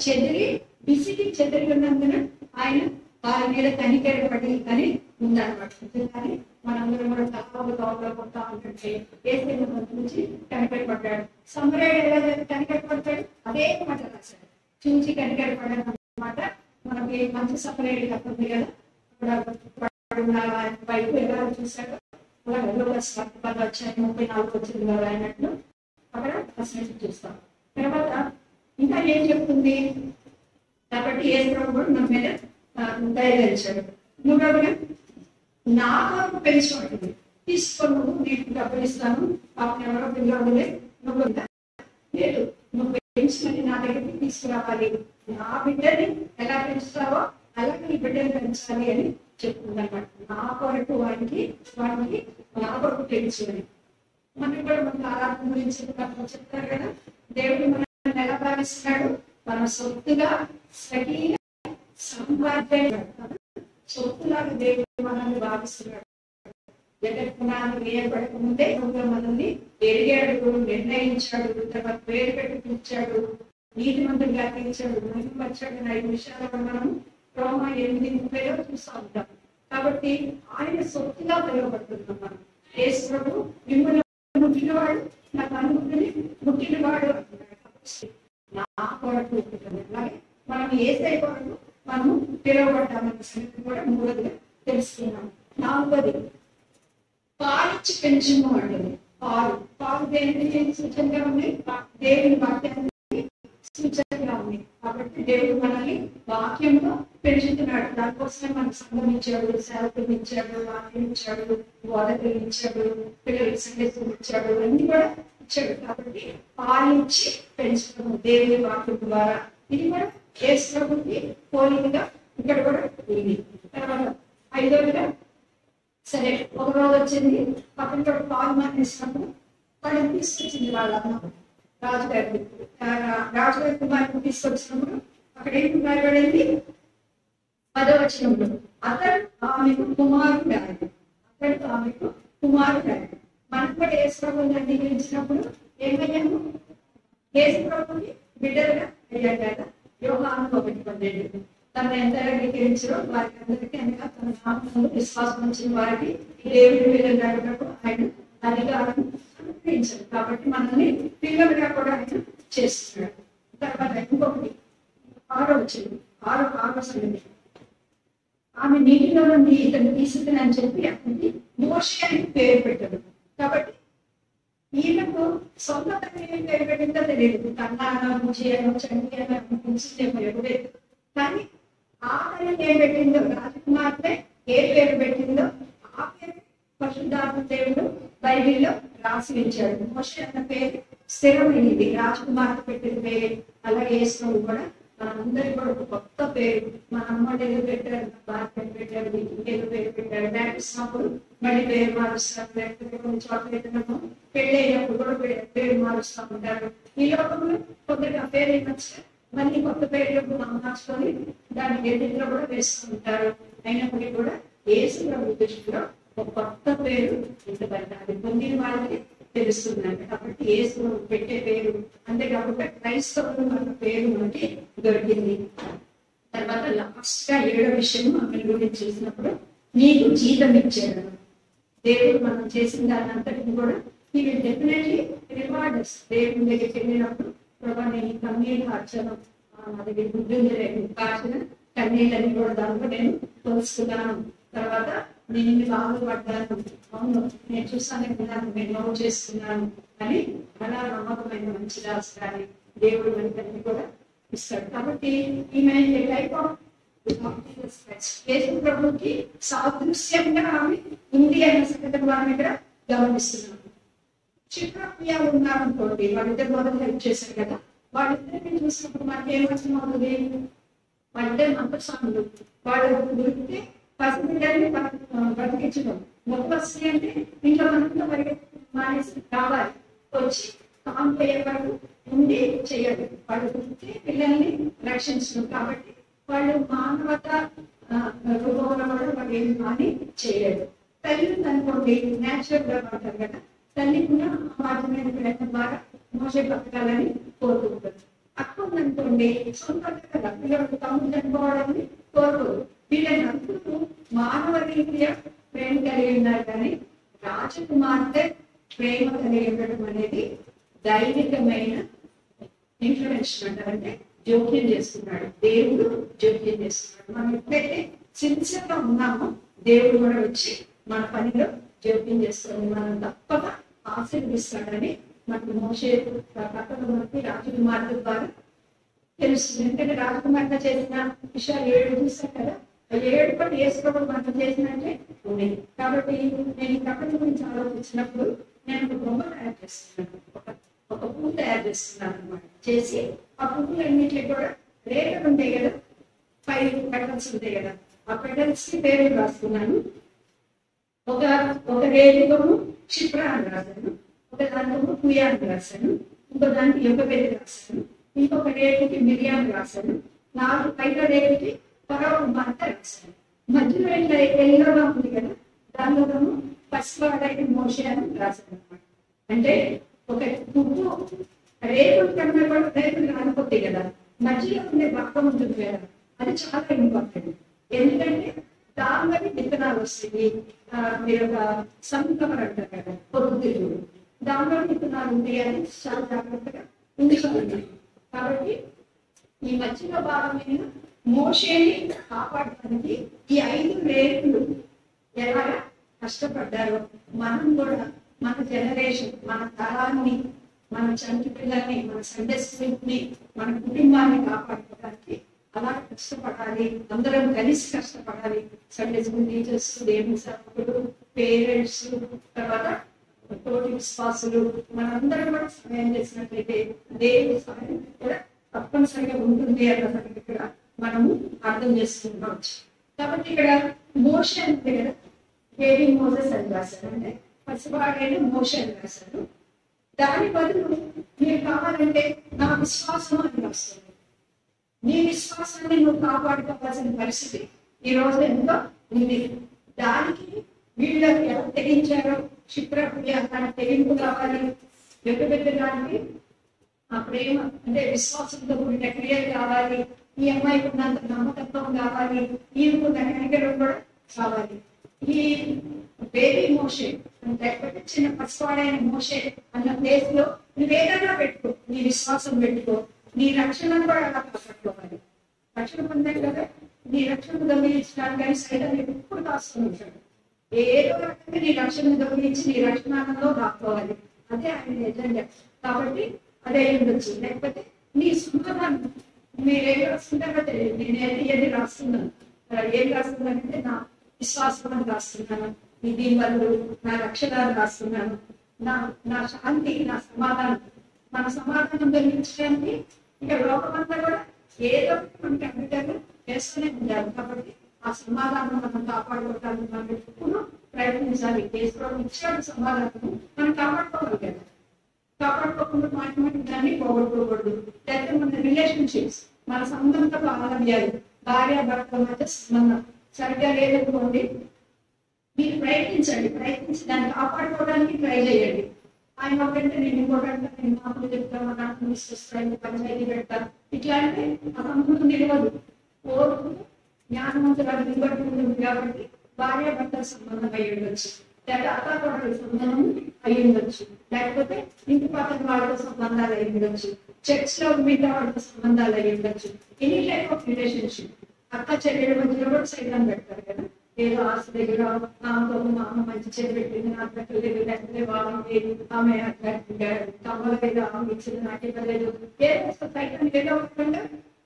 విసిగి చెదిరి ఉన్నందున ఆయన వారి మీద కనికరపడి అని ఉందన్నమాట. కానీ మనందరం కూడా తక్కువ కొడతా ఉంటుంటే ఏసైనా నుంచి కనికరపడ్డాడు. సమరయుడు ఎలా కనికరపడతాడు? అదే మాట రాశాడు, చూసి కనికరపడ్డాడు అన్నమాట. మనకి మంచి సమరయుడు తప్పఉంది కదా, వైపు ఎలా చూశాడు? 10 వచ్చాయి 34 వచ్చింది కదా అయినట్లు అక్కడ చూస్తాం. తర్వాత ఇంకా ఏం చెప్తుంది? కాబట్టి యేసు ప్రభు కూడా మన మీద దయచేశాడు. 3వదిగా నా కొరకు పెంచుకుంటుంది. తీసుకొని నీకు డబ్బులు ఇస్తాను, పాపం ఎవరో పిల్లలే నువ్వు లేదు, నువ్వు పెంచుకొని నా దగ్గరికి తీసుకురావాలి. నా బిడ్డని ఎలా పెంచుతావో అలాగే నీ బిడ్డని పెంచాలి అని చెప్తుంది అన్నమాట. నా కొరకు వాడికి నా కొరకు పెంచుకొని. మనకి కూడా మనకు ఆరాధన గురించి చెప్తారు కదా, దేవుడు మనల్ని ఎలా భావిస్తున్నాడు? మన సొత్తుగా సగీన సంపాదన సొత్తులాగా దేవుడు మనల్ని భావిస్తున్నాడు. జగత్పునాలు వేయబడకముందే మనల్ని ఎరిగాడు, నిర్ణయించాడు, తర్వాత పేరు పెట్టి పిలిచాడు, నీతిమంతుడిగా తీర్చాడు, మహిమపరిచాడు. 5 విషయాలను మనం రోమా 8:30లో చూస్తూ ఉంటాం. కాబట్టి ఆయన సొత్తుగా పిలువబడుతున్నాం మనం. యేసు ప్రభు మిమ్మల్ని ముట్టినవాడు నా కనుగుని ముట్టినవాడు అంటున్నాడు. నా కొరకు అలాగే మనం యేసయ్య కొరకు మనము పిలువబడ్డామన్న సంగతి కూడా 3వదిగా తెలుసుకున్నాం. 4వది పాలిచ్చి పెంచుము అంటుంది. పాలు దేనికి సూచనగా ఉన్నాయి? దేవుని వాక్యాన్ని సూచనగా ఉంది. కాబట్టి దేవుడు మనల్ని వాక్యంలో పెంచుతున్నాడు. దానికోసమే మనకు సంఘం ఇచ్చాడు, సేవకులు ఇచ్చాడు, వాక్యం ఇచ్చాడు, బోధకులు ఇచ్చాడు, పిల్లలకి సందేశం ఇచ్చాడు, అన్ని కూడా ఇచ్చాడు. కాబట్టి పాలించి పెంచుతాము దేవుని వాక్యం ద్వారా. ఇది కూడా యేసు ప్రభువుకి పోలికగా ఇక్కడ కూడా ఉంది. తర్వాత 5వదిగా సరే ఒక రోజు వచ్చింది, పక్కన కూడా పాలు మానేసినప్పుడు వాళ్ళని తీసుకొచ్చింది వాళ్ళ అమ్మ రాజుగారి కుమారుని తీసుకొచ్చినప్పుడు అక్కడ ఏంటి రాయబడింది? 10వ వచనంలో అతడు ఆమెకు కుమారుడు మనం కూడా యేసు ప్రభువుని అంగీకరించినప్పుడు ఏమయ్యాము? యేసు ప్రభువుని బిడ్డలుగా అయ్యాడు కదా. యోహాను 1:12 తను ఎంత అంగీకరించారో వారికి అందరికీ అనగా తన నామములో విశ్వాసం వచ్చిన వారికి దేవుడి పిల్లలు అడిగినప్పుడు ఆయన అధికారం అనుగ్రహించాడు. కాబట్టి మనల్ని పిల్లలుగా కూడా ఆయన చేస్తున్నాడు. తర్వాత ఇంకొకటి 6వ వచనం 6వ సంగతి, ఆమె నీటిలో నుండి ఇతను తీసుకుని చెప్పి అతనికి మోషే అని పేరు పెట్టాడు. కాబట్టి ఈయనకు సొంత తల్లి ఏం పేరు పెట్టిందో తెలియదు. కన్నానో ముజియనో చండి అని అనిపించిందేమో ఎవరైతే, కానీ ఆ తల్లి ఏం పెట్టిందో, రాజకుమార్తె ఏ పేరు పెట్టిందో ఆ పేరు పరిశుద్ధాత్మ దేవుడు బైబిల్లో రాసి ఇచ్చాడు. మోషే అన్న పేరు స్థిరమైనది. రాజకుమార్తె పెట్టిన పేరు. అలాగే యేసు కూడా మనందరికీ కూడా ఒక కొత్త పేరు. మన అమ్మ ఏదో పెట్టారు, భార్య పేరు పెట్టారు, ఏదో పేరు పెట్టారు. బ్యాటిసినప్పుడు మళ్ళీ పేరు మారుస్తారు. లేకపోతే కొన్ని చోట్ల అయితే పెళ్లి అయినప్పుడు కూడా పేరు మారుస్తూ ఉంటారు. ఈ లోకంలో కొందరికి ఆ పేరు ఏమొచ్చా మళ్ళీ కొత్త పేరు మనం మార్చుకొని దాని ఎదుటిలో కూడా వేస్తూ ఉంటారు. అయినప్పటికీ కూడా యేసు ప్రభు దృష్టిలో ఒక కొత్త పేరు ఇంతబడ్డారు. పొందిన వాళ్ళకి తెలుస్తున్నాడు. కాబట్టి యేసు పెట్టే పేరు అంతేకాకుండా క్రైస్తవులు మన పేరు మనకి దొరికింది. తర్వాత లాస్ట్ గా 7వ విషయం అక్కడ గురించి చూసినప్పుడు నీకు జీతం ఇచ్చాడు దేవుడు. మనం చేసిన దాని అంతటిని కూడా ఈ విల్ డెఫినెట్లీ రివార్డర్స్. దేవుని దగ్గరికి వెళ్ళినప్పుడు ప్రభా నేను కన్నీళ్ళు కార్చను, నా దగ్గర బుద్ధి కార్చిన కన్నీళ్ళని కూడా దాంట్లో నేను తోలుస్తున్నాను. తర్వాత నేను ఇన్ని బాధపడ్డాను, అవును నేను చూసాను విన్నాను, నేను నోట్ చేస్తున్నాను అని అలా నమ్మకమైన మంచి రాష్ట్రాన్ని దేవుడు మనకి కూడా ఇస్తాడు. కాబట్టి ఈమె టైప్ ఆఫ్ యేసు ప్రభువుకి సాదృశ్యంగా ఆమె ఉంది అన్న సంగతి మనం ఇక్కడ గమనిస్తున్నాము. చిత్రప్రియాలు ఉన్నారనుకోండి, వాళ్ళిద్దరు మొదలు హెల్ప్ చేశారు కదా, వాళ్ళిద్దరిని చూసినప్పుడు మనకి ఏమర్థమవుతుంది? వాళ్ళిద్దరు మంత్రస్వాములు. వాళ్ళు గురితే పసిబిడ్డల్ని బ్రతికించడం. మొత్తం వస్తుంది అంటే ఇంట్లో మనతో మానేసి రావాలి, వచ్చి కాంపోయే వరకు ఉండి చేయాలి. వాళ్ళు గురితే పిల్లల్ని రక్షించడం. కాబట్టి వాళ్ళు మానవత రూపంలో కూడా వాళ్ళు ఏం కానీ చేయలేదు. తల్లి అనుకోండి న్యాచురల్ గా అంటారు కదా, తల్లి కూడా అపార్థమైన ప్రయత్నం ద్వారా మోసే బతకాలని కోరుకుంటుంది. అక్క ఉందనుకోండి సొంతంగా కదా పిల్లలకు తమ్ముడు చనిపోవడాన్ని కోరుకోరు. వీళ్ళని అందరూ మానవ రీత్యా ప్రేమ కలిగి ఉన్నారు, కానీ రాజకుమార్తె ప్రేమ కలిగి ఉండడం అనేది దైవికమైన ఇన్ఫ్లుయెన్షన్ అంటారంటే జోక్యం చేస్తున్నాడు. దేవుడు జోక్యం చేస్తున్నాడు. మనం ఎప్పుడైతే సిన్సియర్ గా ఉన్నామో దేవుడు కూడా వచ్చి మన పనిలో జోక్యం చేస్తుంది. మనం తప్పక ఆశీర్వదిస్తాడని మనకు మోషే పక్కన మనకి రాజకుమార్తె ద్వారా తెలుస్తుంది. ఎందుకంటే రాజకుమార్తె చేసిన విషయాలు 7 చూసాం కదా, 7 కూడా యేసు ప్రభువు మనం చేసినట్టే ఉన్నాయి. కాబట్టి నేను ఈ ప్రపంచ గురించి ఆలోచించినప్పుడు నేను ఒక బొమ్మ తయారు చేస్తున్నాను, ఒక పువ్వు తయారు చేస్తున్నాను అనమాట. చేసి ఆ పువ్వులన్నింటినీ కూడా రేఖలు ఉంటాయి కదా, 5 పెటల్స్ ఉంటాయి కదా, ఆ పెటల్స్ కి పేర్లు రాస్తున్నాను. ఒక రేఖము క్షిప్ర అని రాశాను, ఒక దాంట్లో పూయ అని రాశాను, ఇంకో దానికి యుగవేది రాశాను, ఇంకొక రేఖకి మిరియాన్ని రాశాను, 5వ రేఖకి పరవమంత రాశాను. మధ్యలో ఎల్లోగా ఉంది కదా, దానిలో పసివాడైన మోషే అని రాశాను అనమాట. అంటే ఒక పువ్వు రేకులు కన్నా కూడా రేకులు రాలిపోతాయి కదా, మధ్యలో ఉండే భాగం ఉంటుంది కదా, అది చాలా ఇంపార్టెంట్. ఎందుకంటే దానిలోని విత్తనాలు వస్తాయి. మీరు ఒక సంకమర్ అంటారు కదా, పొద్దుతిరుగుడు, దానిలో విత్తనాలు ఉంటాయి అని చాలా జాగ్రత్తగా ఉంచుకోవాలి. కాబట్టి ఈ మధ్యలో భాగమైన మోషేని కాపాడడానికి ఈ 5 రేకులు ఎలాగా కష్టపడ్డారో మనం కూడా మన జనరేషన్, మన తరాన్ని, మన చంటి పిల్లల్ని, మన సండే స్కూల్ ని, మన కుటుంబాన్ని కాపాడుకోవడానికి అలా కష్టపడాలి. అందరం కలిసి కష్టపడాలి. సండే స్కూల్ టీచర్స్, దేవుని సేవకులు, పేరెంట్స్, తర్వాత తోటి విశ్వాసులు, మనందరం కూడా సహాయం చేసినట్లయితే దేవుని సహాయం కూడా తప్పనిసరిగా ఉంటుంది అన్న సంగతి ఇక్కడ మనము అర్థం చేసుకుంటావచ్చు. కాబట్టి ఇక్కడ మోషే అంటే కదా, బేబీ మోసెస్ అని రాశారు, అంటే పసివాడైన మోషే అని రాశారు. దాని బదులు మీరు కావాలంటే నా విశ్వాసం అని రాస్తుంది. నీ విశ్వాసాన్ని నువ్వు కాపాడుకోవాల్సిన పరిస్థితి ఈ రోజు ఎంతో ఉంది. దానికి వీళ్ళకి ఎలా తెగించారో క్షిప్రక్రియ దాని తెగింపు కావాలి. పెట్టడానికి ఆ ప్రేమ అంటే విశ్వాసంతో కూడిన క్రియలు కావాలి. ఈ అమ్మాయికి ఉన్నంత నమ్మకత్వం కావాలి. ఈయనకున్న కనికరం కూడా కావాలి. ఈ బేబీ మోషే లేకపోతే చిన్న పసివాడైన మోషే అన్న ప్లేస్ లో నువ్వేదైనా పెట్టుకో, నీ విశ్వాసం పెట్టుకో, నీ రక్షణను కూడా అలా కాపాడుకోవాలి. రక్షణ పొందాలి కదా, నీ రక్షణ దొంగిలించడానికి కానీ సైతం ఎప్పుడు కాస్తూ ఉంటాడు. ఏదో రకంగా నీ రక్షణ దొంగిలించి నీ రక్షణలో రాసుకోవాలి. అదే ఆయన ఎజెండా. కాబట్టి అదే ఉండొచ్చు. లేకపోతే నీ సమాధానం మీరేం రాస్తుంటారో తెలియదు. నేనైతే ఏది రాస్తున్నాను, ఏం రాస్తున్నానంటే నా విశ్వాసం రాస్తున్నాను, నీ దీనివల్ల నా రక్షణ రాస్తున్నాను, నా శాంతి, నా సమాధానం. మన సమాధానం దొరికించడానికి ఇక లోకమంతా కూడా ఏదో మనకి అడ్డంగా చేస్తూనే ఉండాలి. కాబట్టి ఆ సమాధానం మనం కాపాడుకోవడానికి మనం ఎప్పుడు ప్రయత్నించాలి. దేశంలో ఇచ్చాడు సమాధానం, మనం కాపాడుకోవాలి కదా. కాపాడుకోకుండా మాటి దాన్ని పోగొట్టుకోకూడదు. లేకపోతే మన రిలేషన్షిప్స్, మన సంబంధ ఆలవ్యాలు, భార్య భర్తల మధ్య సంబంధం సరిగ్గా లేదనుకోండి, మీరు ప్రయత్నించి దాన్ని కాపాడుకోవడానికి ట్రై చేయండి. ఆయన ఒకటంటే నేను ఇంకోటంటే నేను మాటలు చెప్తాను, నాకు విశ్వస్తాను, పంచాయతీ పెడతాను, ఇట్లాంటి ఆ సంబంధం నిలవదు. ఓర్పు జ్ఞానవంతురాలు నిలబడి ఉంటుంది. కాబట్టి భార్య భర్తల సంబంధం అయి ఉండొచ్చు, లేకపోతే అత్తాకోడల సంబంధం అయి ఉండొచ్చు, లేకపోతే ఇంటి పక్కన వాళ్ళతో సంబంధాలు అయి ఉండొచ్చు, చర్చ్ లో మిగతా వాళ్ళతో సంబంధాలు అయి ఉండొచ్చు. Any type of relationship. అక్క చెల్లెల మధ్యలో కూడా సైతం పెడతారు కదా. ఏదో ఆస్తి దగ్గర ఆమెతో మా అమ్మ మంచి చెడు పెట్టింది, నాకు పెట్టలేదు, లేకపోతే వాళ్ళకి ఆమె తమ్ముల మీద ఆమె ఇచ్చింది, నాకు ఇవ్వలేదు, ఏదో సైతం ఏదో ఒకటి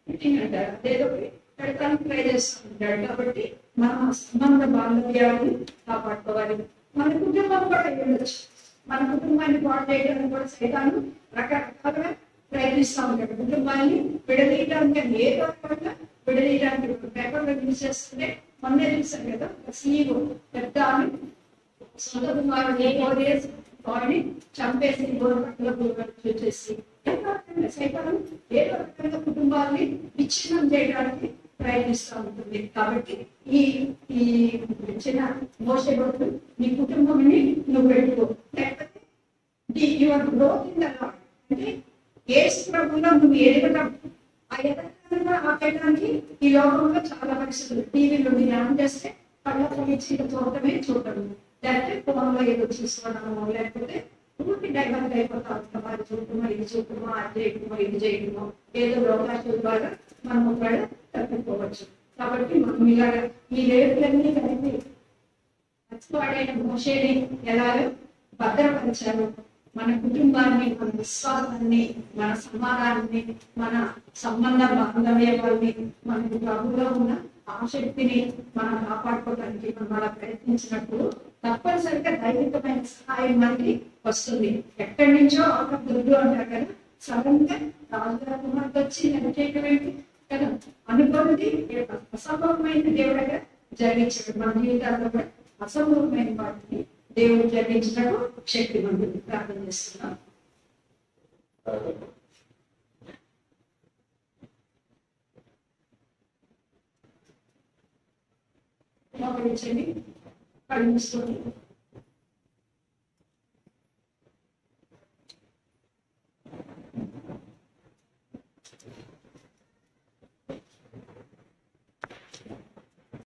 ఫిట్టింగ్ అంటారు, అదేదో పెడతానికి ట్రై చేస్తూ ఉంటాడు. కాబట్టి మనం సంబంధ బాంధవ్యాన్ని కాపాడుకోవాలి. మన కుటుంబం కూడా ఉండొచ్చు. మన కుటుంబాన్ని పాడు చేయడానికి కూడా సైతాను రకరకాలుగా ప్రయత్నిస్తూ ఉంటాడు. కుటుంబాన్ని విడదీయడానికి ఏదో రకంగా విడదీయడానికి పేపర్లో యూజ్ చేస్తుంటే మొన్నే చూసాం కదా, సీఈఓ పెద్ద సొంత కుమారుడు వాడిని చంపేసి చూసేసి సైతాను ఏదో రకంగా కుటుంబాన్ని విచ్ఛిన్నం చేయడానికి ప్రయత్నిస్తూ ఉంటుంది. కాబట్టి ఈ ఈ చిన్న మోసే బదులు నీ కుటుంబంని నువ్వు పెట్టుకో. లేకపోతే your growth in the lord, అంటే యేసు ప్రభువులో నువ్వు ఎదగటం. ఆ ఎదగటంగా ఆపేయడానికి ఈ లోకంలో చాలా పరిస్థితులు. టీవీలో మీరు ఆన్ చేస్తే కళ్ళ ఇచ్చి చూడటమే చూడటం, లేకపోతే ఫోన్లో ఏదో చూసుకోవడము, లేకపోతే పూర్తి డైవర్ట్ అయిపోతాం. అది చూడటమో, ఇది చూడటమో, అది చేయటమో, ఇది చేయటమో, ఏదో అవకాశాల ద్వారా మనం ఒకవేళ తప్పిపోవచ్చు. కాబట్టి మనం ఇలాగా ఈ రేపులన్నీ కలిపి పచ్చివాడైన మోషేని ఎలాగో భద్రపరిచారు. మన కుటుంబాన్ని, మన విశ్వాసాన్ని, మన సమాధానాన్ని, మన సంబంధ బాంధవ్యాన్ని, మనకు ప్రభువులో ఉన్న ఆసక్తిని మనం కాపాడుకోవడానికి మనం అలా ప్రయత్నించినప్పుడు తప్పనిసరిగా దైవికమైన సహాయం మనకి వస్తుంది. ఎక్కడి నుంచో ఒక దుర్గు అంటారు కదా, సడన్ గా రాజుగారి కుమార్తె వచ్చి నెరవేయటమేంటి కదా, అనుకోనిది అసంభవమైన దేవుడిగా జరిగించాడు. మన జీవితాల్లో కూడా అసంభవమైన వాటిని దేవుడు జరిగించినట్టు శక్తి మనం ప్రార్థన చేస్తున్నాం. మోకరించండి, కళ్ళు మూసుకోండి.